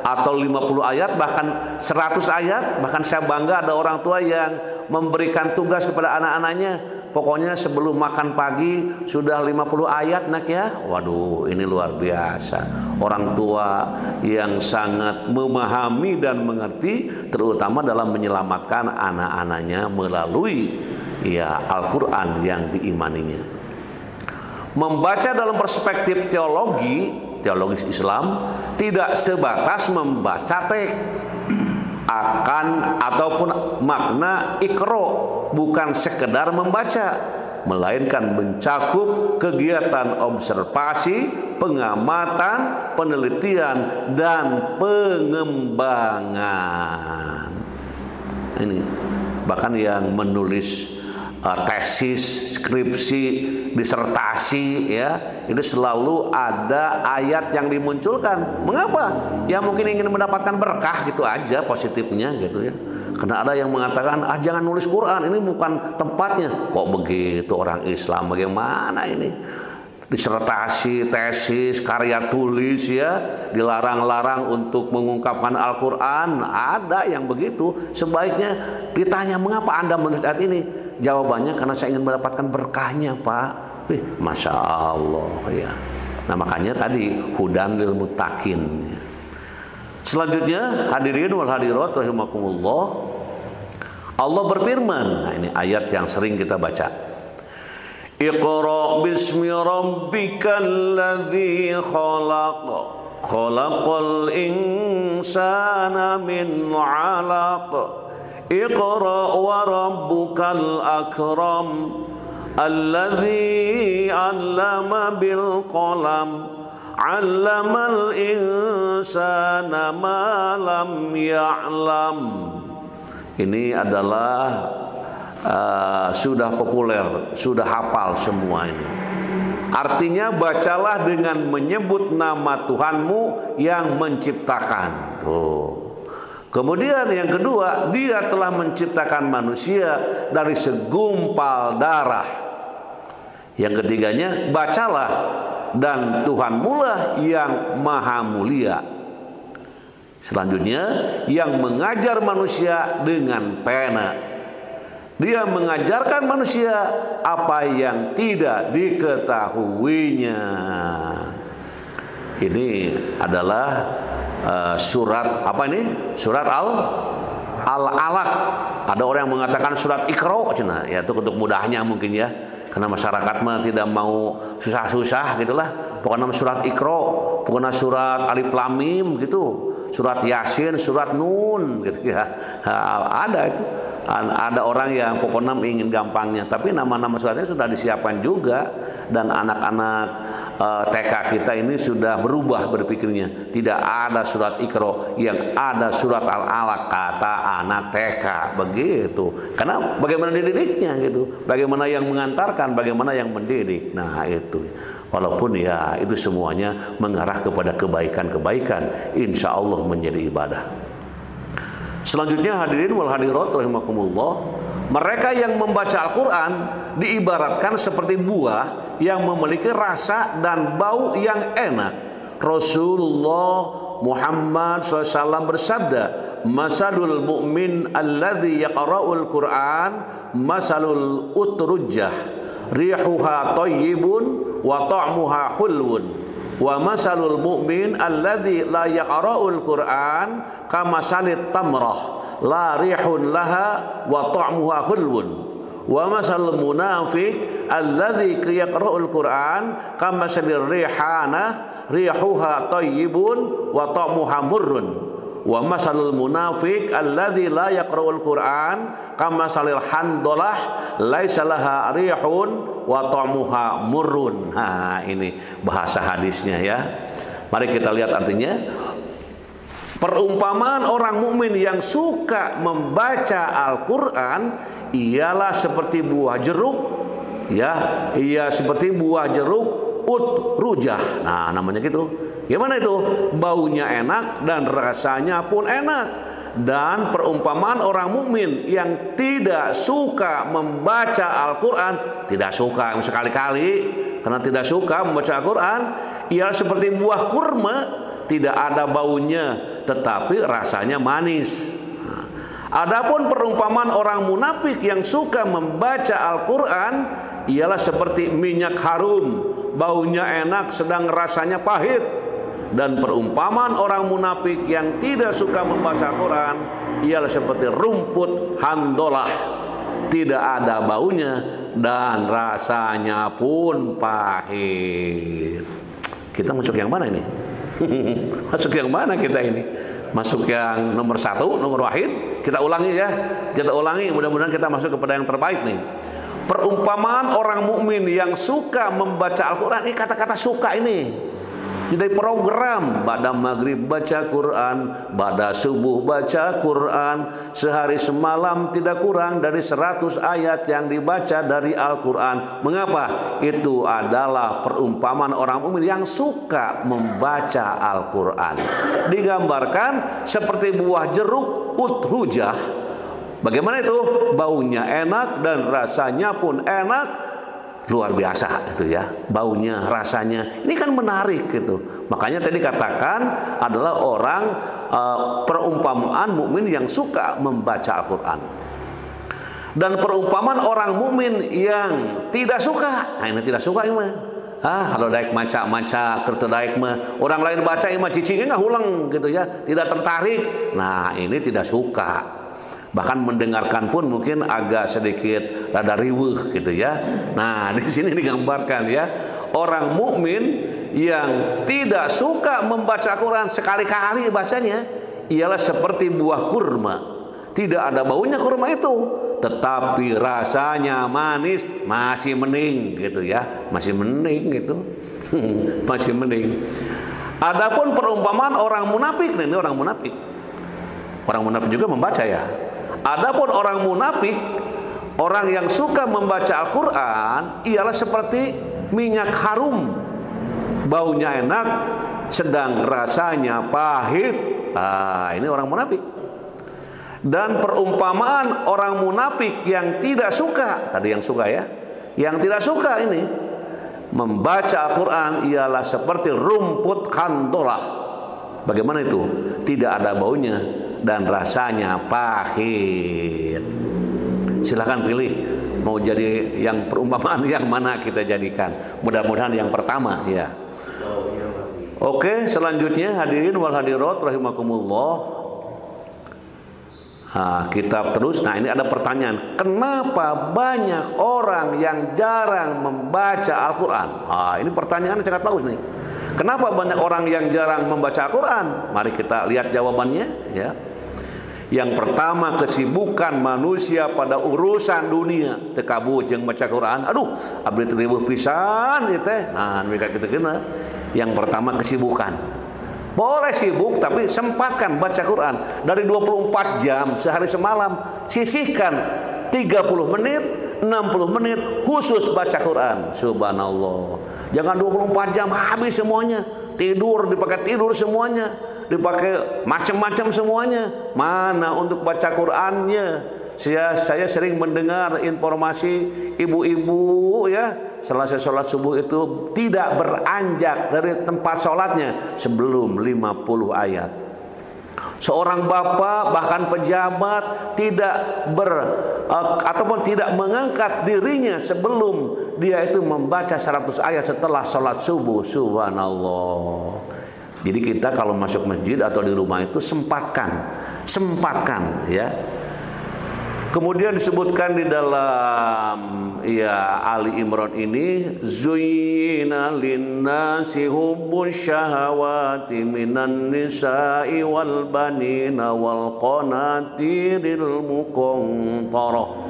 atau 50 ayat, bahkan 100 ayat. Bahkan saya bangga ada orang tua yang memberikan tugas kepada anak-anaknya, pokoknya sebelum makan pagi sudah 50 ayat nak ya. Waduh, ini luar biasa. Orang tua yang sangat memahami dan mengerti, terutama dalam menyelamatkan anak-anaknya melalui ya Al-Quran yang diimaninya. Membaca dalam perspektif teologis Islam tidak sebatas membaca teks akan ataupun makna ikro, bukan sekedar membaca, melainkan mencakup kegiatan observasi, pengamatan, penelitian, dan pengembangan. Ini bahkan yang menulis tesis, skripsi, disertasi ya, itu selalu ada ayat yang dimunculkan. Mengapa? Ya mungkin ingin mendapatkan berkah gitu aja, positifnya gitu ya. Karena ada yang mengatakan, jangan nulis Quran, ini bukan tempatnya. Kok begitu orang Islam? Bagaimana ini? Disertasi, tesis, karya tulis ya, dilarang-larang untuk mengungkapkan Al-Quran. Ada yang begitu. Sebaiknya ditanya, mengapa Anda menulis ayat ini? Jawabannya, karena saya ingin mendapatkan berkahnya, Pak. Masya Allah ya. Nah makanya tadi hudan lil muttaqin. Selanjutnya, hadirin wal hadirat rahimakumullah, Allah berfirman. Nah ini ayat yang sering kita baca. Iqra bismi rabbikal ladzi khalaq, khalaqal insana min 'alaq. Iqra wa rabbukal akram, alladzi 'allama bil qalam, 'allamal insana ma lam ya'lam. Ini adalah sudah populer, sudah hafal semua ini. Artinya bacalah dengan menyebut nama Tuhanmu yang menciptakan. Kemudian yang kedua, Dia telah menciptakan manusia dari segumpal darah. Yang ketiganya, bacalah, dan Tuhanmulah yang maha mulia. Selanjutnya, yang mengajar manusia dengan pena. Dia mengajarkan manusia apa yang tidak diketahuinya. Ini adalah surat apa ini? Surat Al-Alaq. Ada orang yang mengatakan surat Iqra, ya itu untuk mudahnya mungkin ya. Karena masyarakat mah tidak mau susah-susah gitulah. Pokoknya surat Iqra, pokoknya surat Alif Lam Mim gitu. Surat Yasin, surat Nun gitu ya. Ada itu. Ada orang yang pokoknya ingin gampangnya, tapi nama-nama suratnya sudah disiapkan juga. Dan anak-anak TK kita ini sudah berubah berpikirnya. Tidak ada surat Iqra, yang ada surat Al-Alaq, kata anak TK begitu. Karena bagaimana dididiknya gitu, bagaimana yang mengantarkan, bagaimana yang mendidik. Nah itu, walaupun ya itu semuanya mengarah kepada kebaikan-kebaikan, insya Allah menjadi ibadah. Selanjutnya hadirin wal hadirat rahimakumullah, mereka yang membaca Al-Quran diibaratkan seperti buah yang memiliki rasa dan bau yang enak. Rasulullah Muhammad SAW bersabda, masalul mu'min alladhi yaqra'ul Quran masalul utrujah, rihuha tayyibun wa ta'muha hulwun. Wa masalul mu'min alladzi la yaqra'ul Qur'an kamasalit tamrah la rihun laha wa ta'muha hulwun. Wa masalul munafiq alladzi yaqra'ul Qur'an kamasalir rihanah rihuha tayyibun wa ta'muha murrun. Wa masalul munafiq alladzi la yaqra'ul Qur'an kamasalil handalah laisa laha rihun wa ta'muha murrun. Nah, ini bahasa hadisnya ya. Mari kita lihat artinya. Perumpamaan orang mukmin yang suka membaca Al-Qur'an ialah seperti buah jeruk ya, ia seperti buah jeruk utrujah. Nah, namanya gitu. Gimana itu? Baunya enak dan rasanya pun enak. Dan perumpamaan orang mukmin yang tidak suka membaca Al-Quran, tidak suka sekali-kali, karena tidak suka membaca Al-Quran, ia seperti buah kurma tidak ada baunya, tetapi rasanya manis. Adapun perumpamaan orang munafik yang suka membaca Al-Quran ialah seperti minyak harum, baunya enak sedang rasanya pahit. Dan perumpamaan orang munafik yang tidak suka membaca Al-Quran ialah seperti rumput handolah, tidak ada baunya dan rasanya pun pahit. Kita masuk yang mana ini? Masuk yang mana kita ini? Masuk yang nomor 1, nomor wahid. Kita ulangi ya. Kita ulangi, mudah-mudahan kita masuk kepada yang terbaik nih. Perumpamaan orang mukmin yang suka membaca Al-Quran. Ini kata-kata suka ini. Jadi program pada maghrib baca Quran, pada subuh baca Quran, sehari semalam tidak kurang dari 100 ayat yang dibaca dari Al-Quran. Mengapa? Itu adalah perumpamaan orang mukmin yang suka membaca Al-Quran. Digambarkan seperti buah jeruk uthujah. Bagaimana itu? Baunya enak dan rasanya pun enak. Luar biasa itu ya, baunya, rasanya. Ini kan menarik gitu. Makanya tadi katakan adalah orang perumpamaan mukmin yang suka membaca Al-Quran. Dan perumpamaan orang mukmin yang tidak suka. Nah, ini tidak suka ini mah. Kalau daik maca kerja daik mah orang lain baca ini mah cicingnya nggak hulang gitu ya, tidak tertarik. Nah, ini tidak suka. Bahkan mendengarkan pun mungkin agak sedikit rada riweuh gitu ya. Nah, di sini digambarkan ya, orang mukmin yang tidak suka membaca Quran, sekali-kali bacanya ialah seperti buah kurma. Tidak ada baunya kurma itu, tetapi rasanya manis, masih mending gitu ya. Masih mending gitu. Masih mending. Adapun perumpamaan orang munafik, ini orang munafik. Orang munafik juga membaca ya. Adapun orang munafik, orang yang suka membaca Al-Quran ialah seperti minyak harum, baunya enak sedang rasanya pahit. Ini orang munafik. Dan perumpamaan orang munafik yang tidak suka, tadi yang suka ya, yang tidak suka ini membaca Al-Quran ialah seperti rumput handolah. Bagaimana itu? Tidak ada baunya dan rasanya pahit. Silakan pilih mau jadi yang perumpamaan yang mana kita jadikan. Mudah-mudahan yang pertama ya. Oke, selanjutnya hadirin wal hadirat rahimakumullah. Kitab terus. Nah, ini ada pertanyaan. Kenapa banyak orang yang jarang membaca Al-Quran? Ini pertanyaannya sangat bagus nih. Kenapa banyak orang yang jarang membaca Al-Quran? Mari kita lihat jawabannya ya. Yang pertama, kesibukan manusia pada urusan dunia. Tekabu yang baca Quran. Aduh, abdi ribuh pisan itu teh. Nah, mereka kita kena. Yang pertama kesibukan. Boleh sibuk tapi sempatkan baca Quran. Dari 24 jam sehari semalam, sisihkan 30 menit, 60 menit khusus baca Quran. Subhanallah. Jangan 24 jam habis semuanya. Tidur, dipakai tidur semuanya, dipakai macam-macam semuanya. Mana untuk baca Qurannya? Saya sering mendengar informasi ibu-ibu ya, selesai sholat subuh itu tidak beranjak dari tempat sholatnya sebelum 50 ayat. Seorang bapak bahkan pejabat tidak ataupun tidak mengangkat dirinya sebelum dia itu membaca 100 ayat setelah sholat subuh. Subhanallah. Jadi kita kalau masuk masjid atau di rumah itu sempatkan ya. Kemudian disebutkan di dalam ya Ali Imran ini, zuyyina linnasi hubbus syahawati minan nisa'i wal banina wal qanatiril muqantarah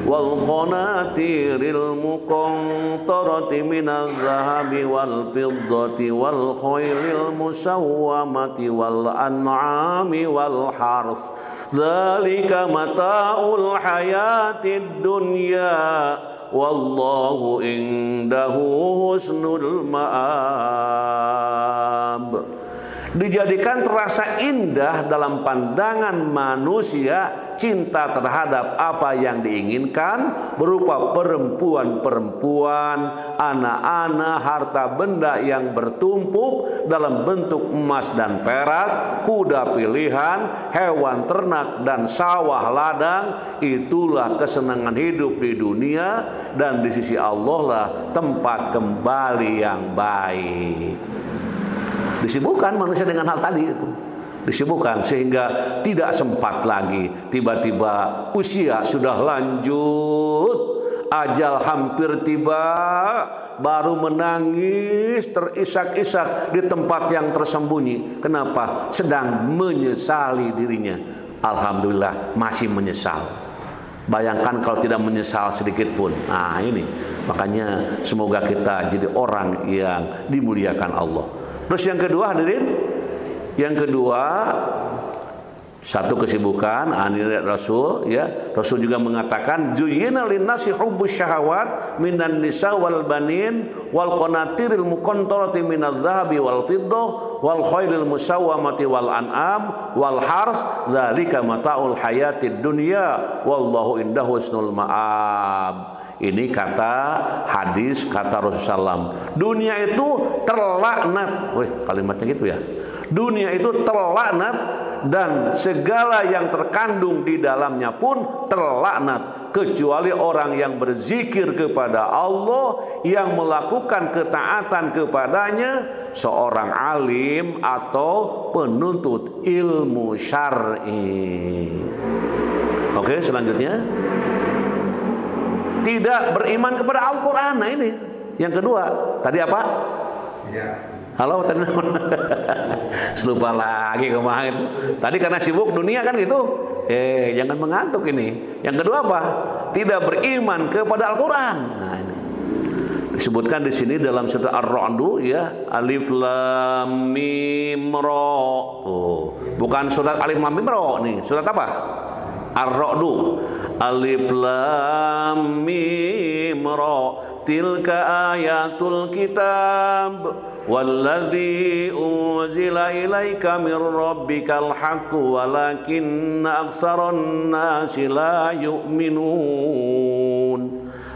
wal qanatiril muqantarati minaz zahabi wal fiddati wal khaylil musawwamati wal an'ami wal harth. Dzalika mata'ul hayatid dunya wallahu indahu husnul ma'ab. dijadikan terasa indah dalam pandangan manusia, cinta terhadap apa yang diinginkan berupa perempuan-perempuan, anak-anak, harta benda yang bertumpuk dalam bentuk emas dan perak, kuda pilihan, hewan ternak dan sawah ladang. Itulah kesenangan hidup di dunia, dan di sisi Allah lah tempat kembali yang baik. Disibukkan manusia dengan hal tadi itu, disibukkan sehingga tidak sempat lagi. Tiba-tiba usia sudah lanjut, ajal hampir tiba, baru menangis terisak-isak di tempat yang tersembunyi. Kenapa? Sedang menyesali dirinya. Alhamdulillah masih menyesal. Bayangkan kalau tidak menyesal sedikit pun. Nah ini, makanya semoga kita jadi orang yang dimuliakan Allah. Terus yang kedua hadirin, yang kedua, satu kesibukan Rasul, ya. Rasul juga mengatakan zuyyina linnasi hubbus syahawat minan nisa wal banin wal qanatiril muqantarati minadz zahabi wal fiddah wal khairil musawwamati wal an'am wal hars dzalika mataul hayatid dunya wallahu indahu husnul ma'ab. Ini kata hadis, kata Rasulullah SAW. Dunia itu terlaknat. Wih, kalimatnya gitu ya. Dunia itu terlaknat dan segala yang terkandung di dalamnya pun terlaknat, kecuali orang yang berzikir kepada Allah, yang melakukan ketaatan kepadanya, seorang alim atau penuntut ilmu syar'i. Oke, selanjutnya, tidak beriman kepada Al-Quran. Nah ini yang kedua. Tadi apa? Ya. Halo, tadi lupa lagi kemarin. Tadi karena sibuk dunia kan gitu. Jangan mengantuk ini. Yang kedua apa? Tidak beriman kepada Al-Quran. Nah ini disebutkan di sini dalam surat Ar-Ra'd, ya, Alif Lam Mim Ra. Oh, bukan surat Alif Lam Mim Ra nih. Surat apa? Ar-Ra'd. Alif Lam Mim Ra. Tilka ayatul kitab walladzi unzila ilaika mir rabbikal haqqu walakinna aktsaran nasi la yu'minun.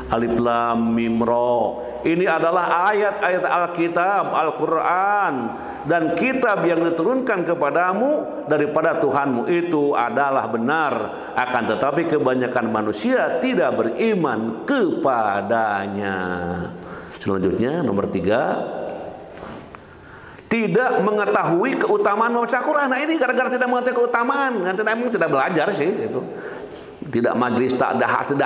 Alif Lam Mim Ra. Ini adalah ayat-ayat Alkitab, Al-Quran, dan kitab yang diturunkan kepadamu daripada Tuhanmu. Itu adalah benar, akan tetapi kebanyakan manusia tidak beriman kepadanya. Selanjutnya nomor 3, tidak mengetahui keutamaan membaca Quran. Nah ini gara-gara tidak mengetahui keutamaan, memang tidak belajar sih itu. Tidak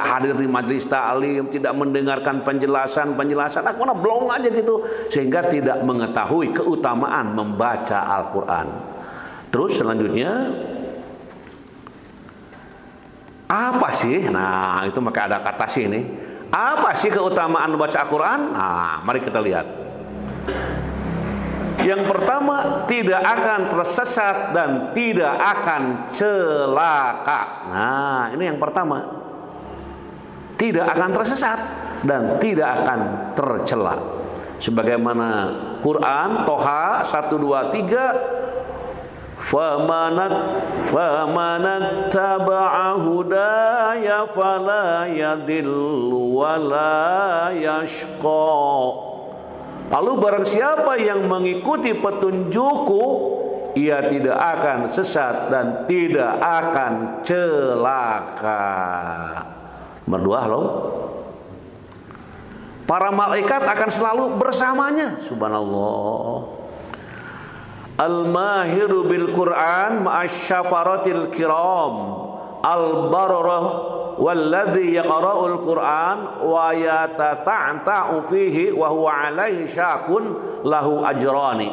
hadir di majlis ta'lim, tidak mendengarkan penjelasan, mana belum aja gitu, sehingga tidak mengetahui keutamaan membaca Al-Quran. Terus selanjutnya, apa sih? Nah itu maka ada kata sini. Apa sih keutamaan membaca Al-Quran? Nah mari kita lihat. Yang pertama, tidak akan tersesat dan tidak akan celaka. Nah, ini yang pertama. Tidak akan tersesat dan tidak akan tercela. Sebagaimana Quran Toha 1, 2, 3, famanat taba'a hudaya fala yadillu wala yashqa. Lalu barang siapa yang mengikuti petunjukku, ia tidak akan sesat dan tidak akan celaka. Nomor 2, halo. Para malaikat akan selalu bersamanya. Subhanallah. Al-mahiru bil Quran ma'asyafaratil kiram al-bararah walladzi yaqra'ul Qur'an wa yatata'ta'u fihi wa huwa 'alaihi syakun lahu ajrani.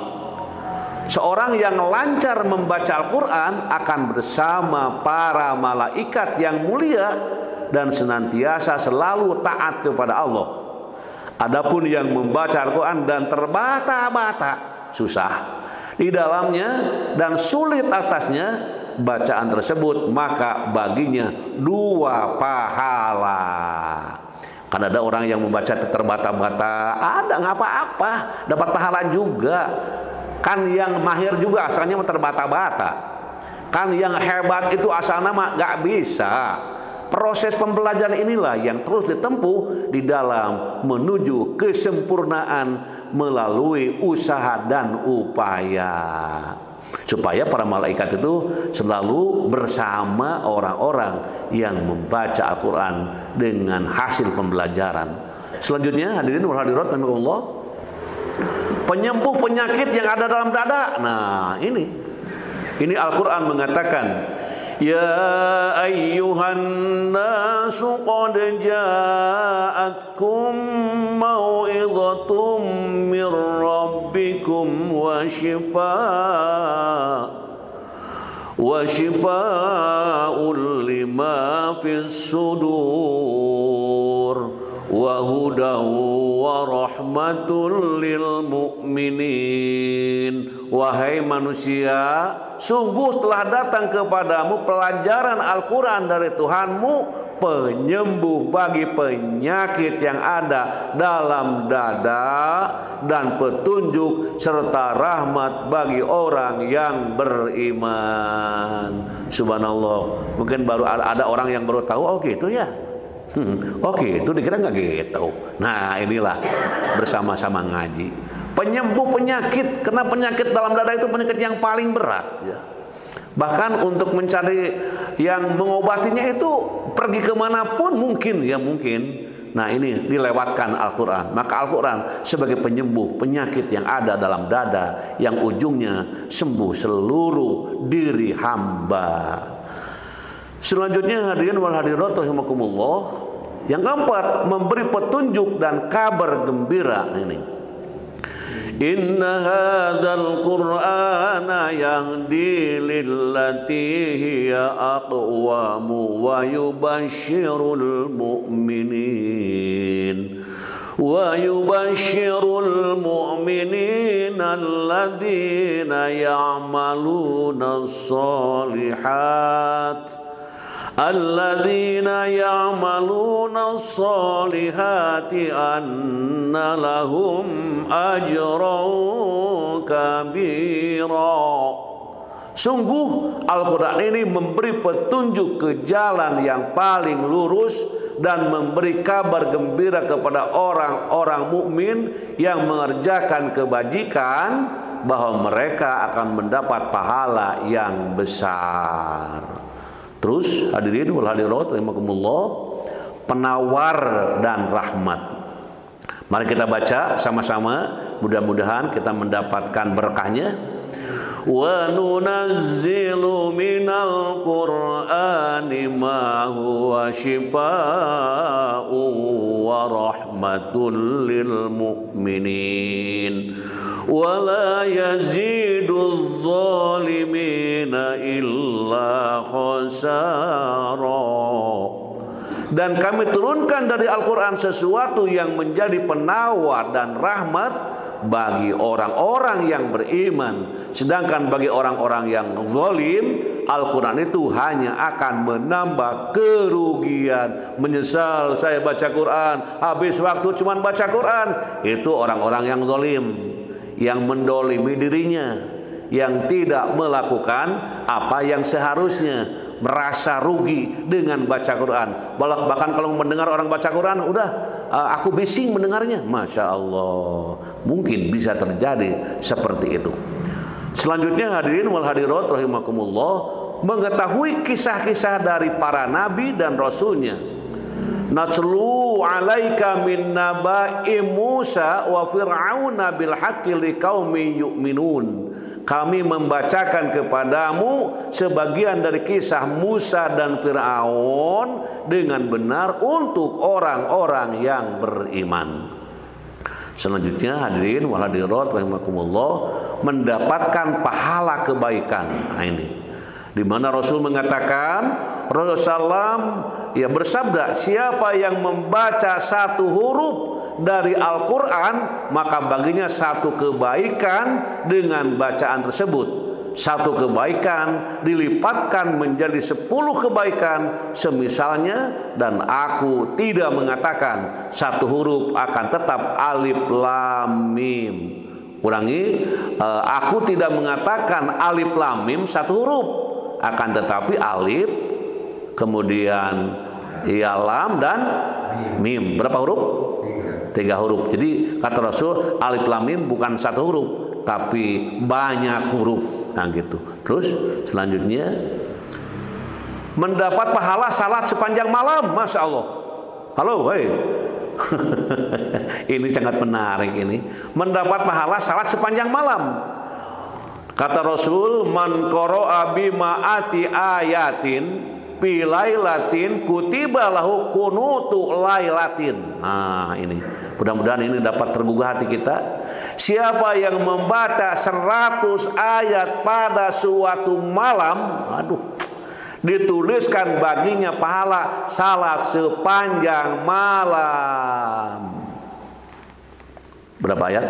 Seorang yang lancar membaca Al-Qur'an akan bersama para malaikat yang mulia dan senantiasa selalu taat kepada Allah. Adapun yang membaca Al-Qur'an dan terbata-bata, susah di dalamnya dan sulit atasnya bacaan tersebut, maka baginya 2 pahala. Kan ada orang yang membaca terbata-bata, ada nggak apa-apa, dapat pahala juga. Kan yang mahir juga asalnya terbata-bata. Kan yang hebat itu asalnya mah gak bisa. Proses pembelajaran inilah yang terus ditempuh di dalam menuju kesempurnaan melalui usaha dan upaya. Supaya para malaikat itu selalu bersama orang-orang yang membaca Al-Quran dengan hasil pembelajaran. Selanjutnya hadirin wal hadirat rahimakumullah, penyembuh penyakit yang ada dalam dada. Nah ini Al-Quran mengatakan, Ya ayyuhan nasu qad ja'atkum mau'idhatum min rabbikum wa shifaa'un lima fis sudur wa hudaw wa rahmatul lil mu'minin. Wahai manusia, sungguh telah datang kepadamu pelajaran Al-Quran dari Tuhanmu, penyembuh bagi penyakit yang ada dalam dada dan petunjuk serta rahmat bagi orang yang beriman. Subhanallah. Mungkin baru ada orang yang baru tahu, oh gitu ya. Oke, itu dikira nggak gitu. Nah, inilah bersama-sama ngaji. Penyembuh penyakit, karena penyakit dalam dada itu penyakit yang paling berat ya. Bahkan untuk mencari yang mengobatinya itu pergi kemanapun mungkin ya mungkin. Nah ini dilewatkan Al-Quran. Maka Al-Quran sebagai penyembuh penyakit yang ada dalam dada, yang ujungnya sembuh seluruh diri hamba. Selanjutnya hadirin wal hadirat rahimakumullah, yang keempat, memberi petunjuk dan kabar gembira. Ini Inna hadzal Qur'ana yahdi lillati hiya aqwamu wa yubashshirul mu'minin alladhina ya'maluna as-solihat anna lahum ajran kabira. Sungguh Al-Quran ini memberi petunjuk ke jalan yang paling lurus dan memberi kabar gembira kepada orang-orang mukmin yang mengerjakan kebajikan bahwa mereka akan mendapat pahala yang besar. Terus hadirin wal hadirat rahimakumullah, penawar dan rahmat. Mari kita baca sama-sama, mudah-mudahan kita mendapatkan berkahnya. Wa nunazzilu minal Qur'ani ma huwa shifaa'un wa rahmatul lil mu'minin wa la yaziduz zalimina illa khasara. Dan kami turunkan dari Al-Quran sesuatu yang menjadi penawar dan rahmat bagi orang-orang yang beriman. Sedangkan bagi orang-orang yang zalim, Al-Quran itu hanya akan menambah kerugian. Menyesal saya baca Quran, habis waktu cuma baca Quran. Itu orang-orang yang zalim, yang mendolimi dirinya, yang tidak melakukan apa yang seharusnya, merasa rugi dengan baca Quran. Bahkan kalau mendengar orang baca Quran, udah aku bising mendengarnya. Masya Allah, mungkin bisa terjadi seperti itu. Selanjutnya hadirin wal hadirat rahimakumullah, mengetahui kisah-kisah dari para nabi dan rasulnya. Natlu alaika min naba'i Musa wa Fir'auna bil haqqi liqaumin yu'minun. Kami membacakan kepadamu sebagian dari kisah Musa dan Fir'aun dengan benar untuk orang-orang yang beriman. Selanjutnya hadirin wal hadirat rahimakumullah, mendapatkan pahala kebaikan. Nah ini di mana Rasul mengatakan, Rasulullah ya bersabda, siapa yang membaca satu huruf dari Al-Quran, maka baginya satu kebaikan dengan bacaan tersebut. Satu kebaikan dilipatkan menjadi 10 kebaikan semisalnya. Dan aku tidak mengatakan satu huruf akan tetap alif lam mim. Ulangi, aku tidak mengatakan alif lam mim satu huruf, akan tetapi alif, kemudian ya lam dan mim. Berapa huruf? 3 huruf. Jadi kata Rasul, alif lam mim bukan satu huruf, tapi banyak huruf. Nah gitu. Terus selanjutnya, mendapat pahala salat sepanjang malam. Masya Allah. Halo, hei. Ini sangat menarik ini. Mendapat pahala salat sepanjang malam. Kata Rasul, man qara'a bima'ati ayatin fi lailatin kutiba lahu kunutu lailatin. Nah, ini. Mudah-mudahan ini dapat tergugah hati kita. Siapa yang membaca 100 ayat pada suatu malam, dituliskan baginya pahala salat sepanjang malam. Berapa ayat?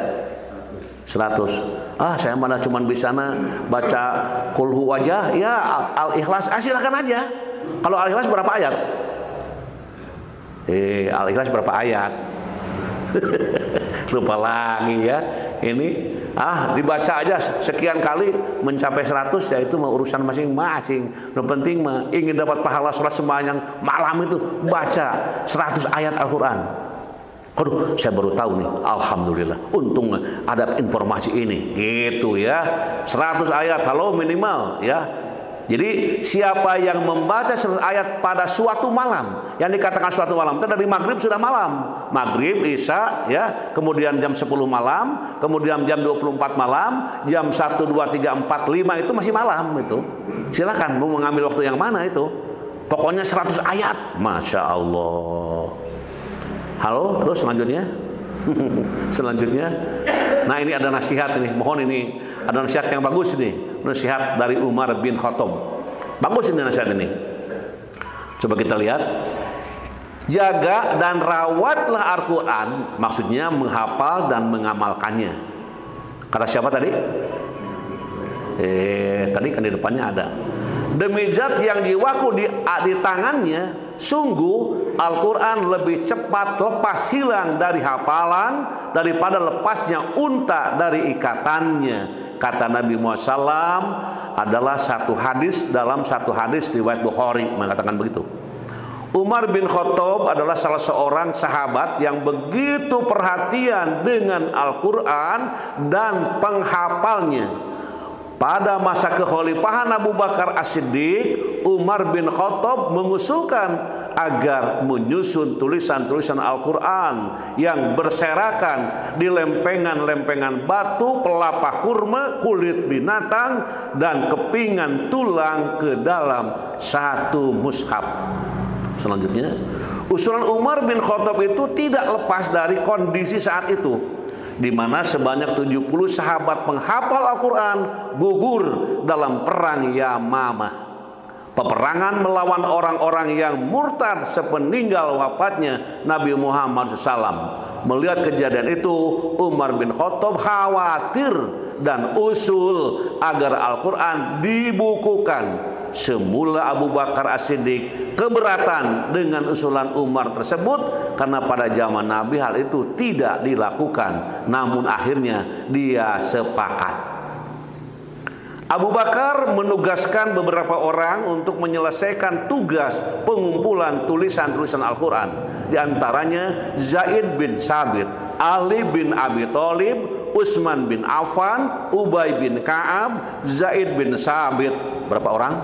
100. Saya mana cuman bisa baca kulhu aja, ya Al-Ikhlas. Silakan aja. Kalau Al-Ikhlas berapa ayat? Al-Ikhlas berapa ayat? Lupa lagi ya. Ini dibaca aja sekian kali mencapai 100, ya itu mah urusan masing-masing. Yang penting mah ingin dapat pahala sholat sepanjang malam itu baca 100 ayat Al-Quran. Aduh, saya baru tahu nih, alhamdulillah. Untung ada informasi ini, gitu ya. 100 ayat, halo minimal ya. Jadi siapa yang membaca 100 ayat pada suatu malam, yang dikatakan suatu malam itu dari maghrib sudah malam, maghrib, isya, ya, kemudian jam 10 malam, kemudian jam 24 malam, jam 1, 2, 3, 4, 5 itu masih malam itu. Silakan mau mengambil waktu yang mana itu. Pokoknya 100 ayat, masya Allah. Halo, terus selanjutnya. Selanjutnya, nah ini ada nasihat ini, mohon ini ada nasihat yang bagus ini, nasihat dari Umar bin Khattab. Bagus ini nasihat ini. Coba kita lihat. Jaga dan rawatlah Al-Quran, maksudnya menghafal dan mengamalkannya. Kata siapa tadi? Tadi kan di depannya ada. Demi zat yang jiwaku di tangannya, sungguh Al-Quran lebih cepat lepas hilang dari hafalan daripada lepasnya unta dari ikatannya. Kata Nabi Muhammad SAW adalah satu hadis dalam satu hadis riwayat Bukhari mengatakan begitu. Umar bin Khattab adalah salah seorang sahabat yang begitu perhatian dengan Al-Quran dan penghafalnya. Pada masa kekhalifahan Abu Bakar As-Siddiq, Umar bin Khattab mengusulkan agar menyusun tulisan-tulisan Al-Quran yang berserakan di lempengan-lempengan batu, pelapa kurma, kulit binatang, dan kepingan tulang ke dalam satu mushaf. Selanjutnya, usulan Umar bin Khattab itu tidak lepas dari kondisi saat itu, di mana sebanyak 70 sahabat penghafal Al-Quran gugur dalam perang Yamamah. Peperangan melawan orang-orang yang murtad sepeninggal wafatnya Nabi Muhammad SAW. Melihat kejadian itu, Umar bin Khattab khawatir dan usul agar Al-Quran dibukukan. Semula Abu Bakar As-Siddiq keberatan dengan usulan Umar tersebut karena pada zaman Nabi hal itu tidak dilakukan. Namun akhirnya dia sepakat. Abu Bakar menugaskan beberapa orang untuk menyelesaikan tugas pengumpulan tulisan-tulisan Al-Quran. Di antaranya Zaid bin Sabit, Ali bin Abi Thalib, Utsman bin Affan, Ubay bin Ka'ab, Zaid bin Sabit. Berapa orang?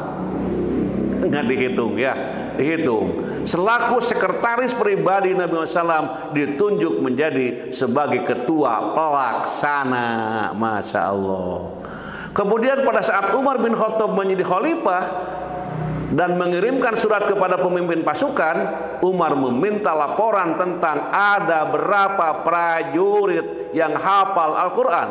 Nggak dihitung ya, dihitung. Selaku sekretaris pribadi Nabi SAW ditunjuk menjadi sebagai ketua pelaksana. Masya Allah. Kemudian pada saat Umar bin Khattab menjadi khalifah dan mengirimkan surat kepada pemimpin pasukan, Umar meminta laporan tentang ada berapa prajurit yang hafal Al-Quran.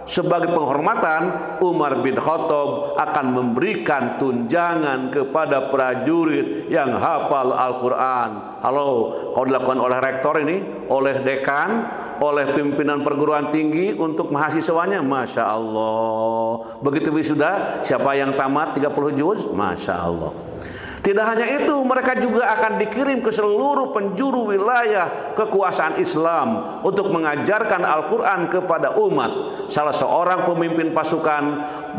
Sebagai penghormatan, Umar bin Khattab akan memberikan tunjangan kepada prajurit yang hafal Al-Quran. Halo, kalau dilakukan oleh rektor ini, oleh dekan, oleh pimpinan perguruan tinggi untuk mahasiswanya, Masya Allah. Begitu wisuda, siapa yang tamat 30 juz? Masya Allah. Tidak hanya itu, mereka juga akan dikirim ke seluruh penjuru wilayah kekuasaan Islam untuk mengajarkan Al-Quran kepada umat. Salah seorang pemimpin pasukan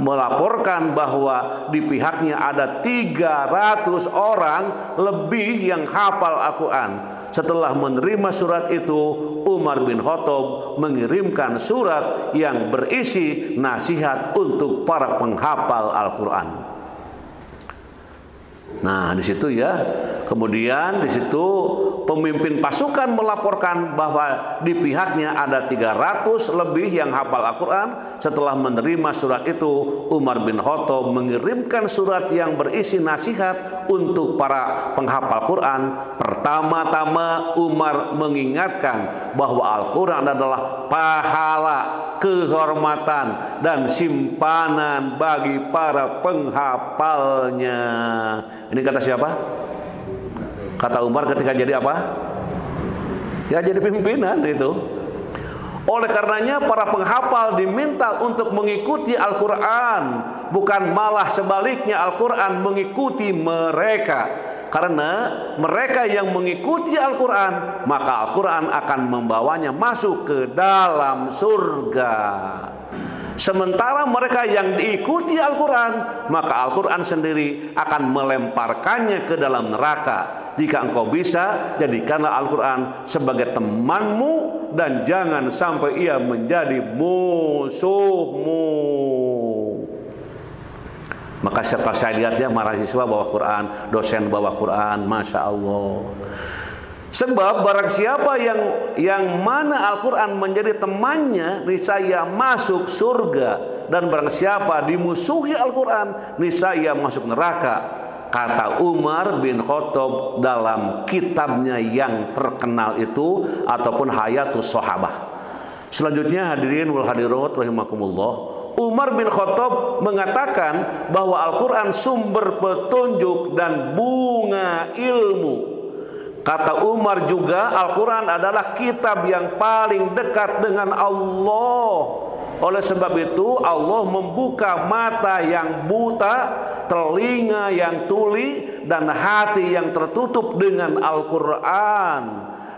melaporkan bahwa di pihaknya ada 300 orang lebih yang hafal Al-Quran. Setelah menerima surat itu, Umar bin Khattab mengirimkan surat yang berisi nasihat untuk para penghafal Al-Quran. Nah, di situ ya. Kemudian di situ pemimpin pasukan melaporkan bahwa di pihaknya ada 300 lebih yang hafal Al-Quran. Setelah menerima surat itu, Umar bin Khattab mengirimkan surat yang berisi nasihat untuk para penghafal Quran. Pertama-tama Umar mengingatkan bahwa Al-Quran adalah pahala, kehormatan, dan simpanan bagi para penghafalnya. Ini kata siapa? Kata Umar ketika jadi apa? Ya, jadi pimpinan itu. Oleh karenanya para penghafal diminta untuk mengikuti Al-Quran, bukan malah sebaliknya Al-Quran mengikuti mereka. Karena mereka yang mengikuti Al-Quran, maka Al-Quran akan membawanya masuk ke dalam surga. Sementara mereka yang diikuti Al-Quran, maka Al-Quran sendiri akan melemparkannya ke dalam neraka. Jika engkau bisa, jadikanlah Al-Quran sebagai temanmu dan jangan sampai ia menjadi musuhmu. Maka setelah saya lihat ya, mahasiswa bawa Quran, dosen bawa Quran, Masya Allah. Sebab barang siapa yang mana Al-Quran menjadi temannya, niscaya masuk surga. Dan barang siapa dimusuhi Al-Quran, niscaya masuk neraka. Kata Umar bin Khattab dalam kitabnya yang terkenal itu, ataupun Hayatus Sahabah. Selanjutnya hadirin wal hadirat rahimakumullah, Umar bin Khattab mengatakan bahwa Al-Quran sumber petunjuk dan bunga ilmu. Kata Umar juga, Al-Quran adalah kitab yang paling dekat dengan Allah. Oleh sebab itu Allah membuka mata yang buta, telinga yang tuli, dan hati yang tertutup dengan Al-Quran.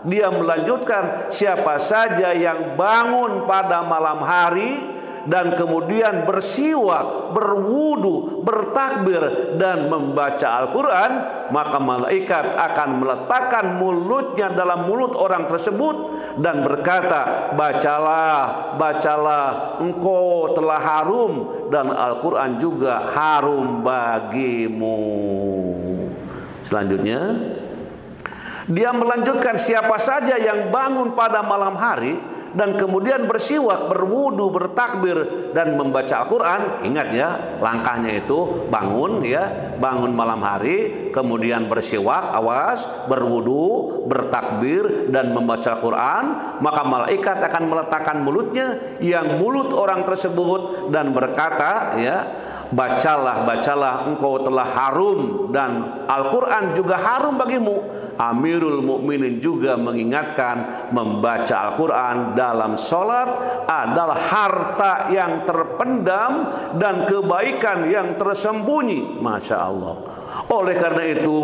Dia melanjutkan, siapa saja yang bangun pada malam hari dan kemudian bersiwak, berwudu, bertakbir, dan membaca Al-Quran, maka malaikat akan meletakkan mulutnya dalam mulut orang tersebut dan berkata, bacalah, bacalah, engkau telah harum dan Al-Quran juga harum bagimu. Selanjutnya dia melanjutkan, siapa saja yang bangun pada malam hari dan kemudian bersiwak, berwudu, bertakbir, dan membaca Al-Quran. Ingat ya, langkahnya itu bangun ya, bangun malam hari, kemudian bersiwak, awas, berwudu, bertakbir, dan membaca Al-Quran. Maka malaikat akan meletakkan mulutnya yang mulut orang tersebut dan berkata ya, bacalah, bacalah, engkau telah harum dan Al-Quran juga harum bagimu. Amirul Mukminin juga mengingatkan, membaca Al-Quran dalam sholat adalah harta yang terpendam dan kebaikan yang tersembunyi. Masya Allah. Oleh karena itu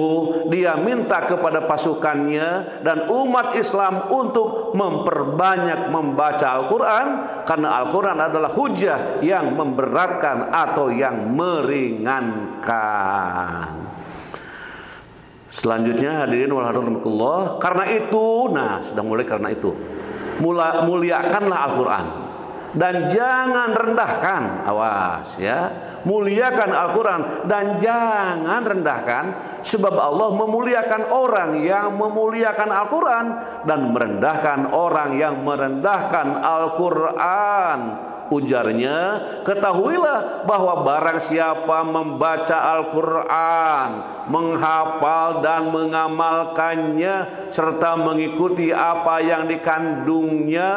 dia minta kepada pasukannya dan umat Islam untuk memperbanyak membaca Al-Quran, karena Al-Quran adalah hujah yang memberatkan atau yang meringankan. Selanjutnya hadirin wal hadirat, karena itu, nah sudah mulai karena itu, muliakanlah Al-Quran dan jangan rendahkan, awas ya, muliakan Al-Quran dan jangan rendahkan, sebab Allah memuliakan orang yang memuliakan Al-Quran dan merendahkan orang yang merendahkan Al-Quran. Ujarnya, ketahuilah bahwa barang siapa membaca Al-Quran, menghafal dan mengamalkannya, serta mengikuti apa yang dikandungnya,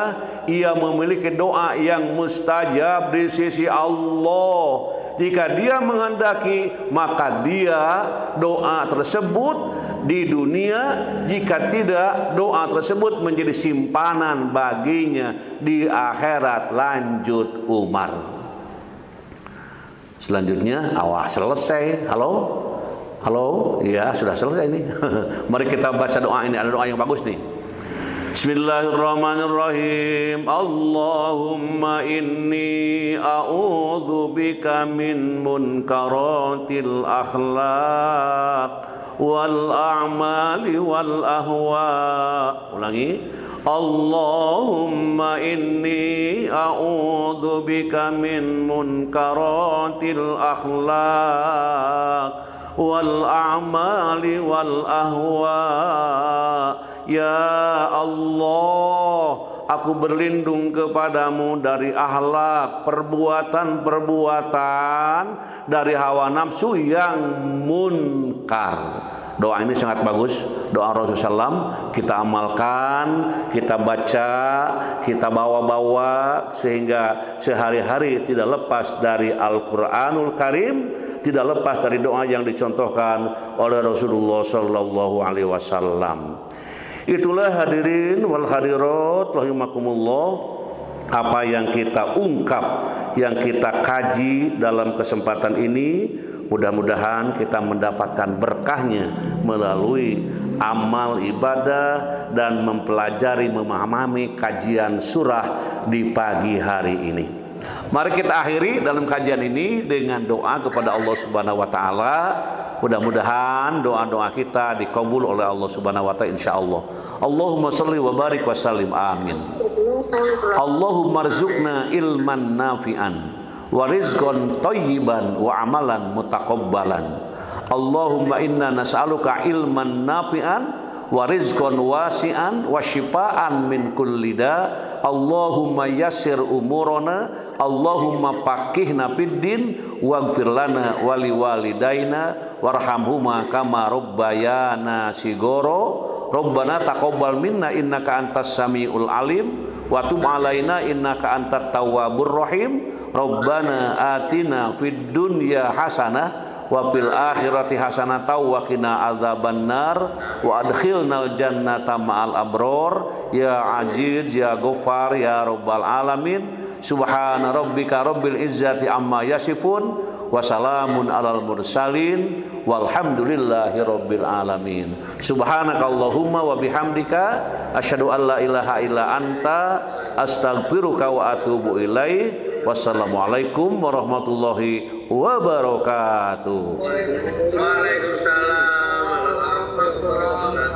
ia memiliki doa yang mustajab di sisi Allah. Jika dia menghendaki, maka dia doa tersebut di dunia, jika tidak, doa tersebut menjadi simpanan baginya di akhirat. Lanjut Umar. Selanjutnya, awas selesai. Halo? Halo, ya sudah selesai ini. Mari kita baca doa ini. Ada doa yang bagus nih. Bismillahirrahmanirrahim. Allahumma inni a'udzu bika min munkaratil akhlaq wal a'mali wal ahwa. Ulangi. Allahumma inni a'udzu bika min munkaratil akhlaq wal a'mali wal ahwa. Ya Allah, aku berlindung kepadamu dari akhlak, perbuatan-perbuatan, dari hawa nafsu yang munkar. Doa ini sangat bagus, doa Rasulullah SAW. Kita amalkan, kita baca, kita bawa-bawa, sehingga sehari-hari tidak lepas dari Al-Quranul Karim, tidak lepas dari doa yang dicontohkan oleh Rasulullah SAW. Itulah hadirin wal hadirat rahimakumullah, apa yang kita ungkap, yang kita kaji dalam kesempatan ini. Mudah-mudahan kita mendapatkan berkahnya melalui amal ibadah dan mempelajari, memahami kajian surah di pagi hari ini. Mari kita akhiri dalam kajian ini dengan doa kepada Allah Subhanahu wa taala. Mudah-mudahan doa-doa kita dikabul oleh Allah Subhanahu wa taala insyaallah. Allahumma shalli wa barik wa sallim. Amin. Allahumma rzuqna ilman nafi'an wa rizqan thayyiban wa amalan mutaqabbalan. Allahumma inna nas'aluka ilman nafi'an wa rizqan wasi'an wa shifaan min kulli da. Allahumma yassir umurana, Allahumma faqihna fid din waghfir lana wa liwalidaina warhamhuma kama rabbayana sigoro. Rabbana taqabbal minna innaka antas samiul alim wa tub alaina innaka antat tawwabur rahim. Rabbana atina fid dunya hasanah wa fil akhirati hasanah wa qina adzabannar wa adkhilnal jannata ma'al abror ya aziz ya ghafar ya rabbal alamin. Subhana rabbika rabbil izzati amma yasifun wa salamun alal mursalin walhamdulillahi rabbil alamin. Subhanakallahumma wa bihamdika asyhadu an la ilaha illa anta astaghfiruka wa atubu ilaik. Wassalamualaikum warahmatullahi wabarakatuh.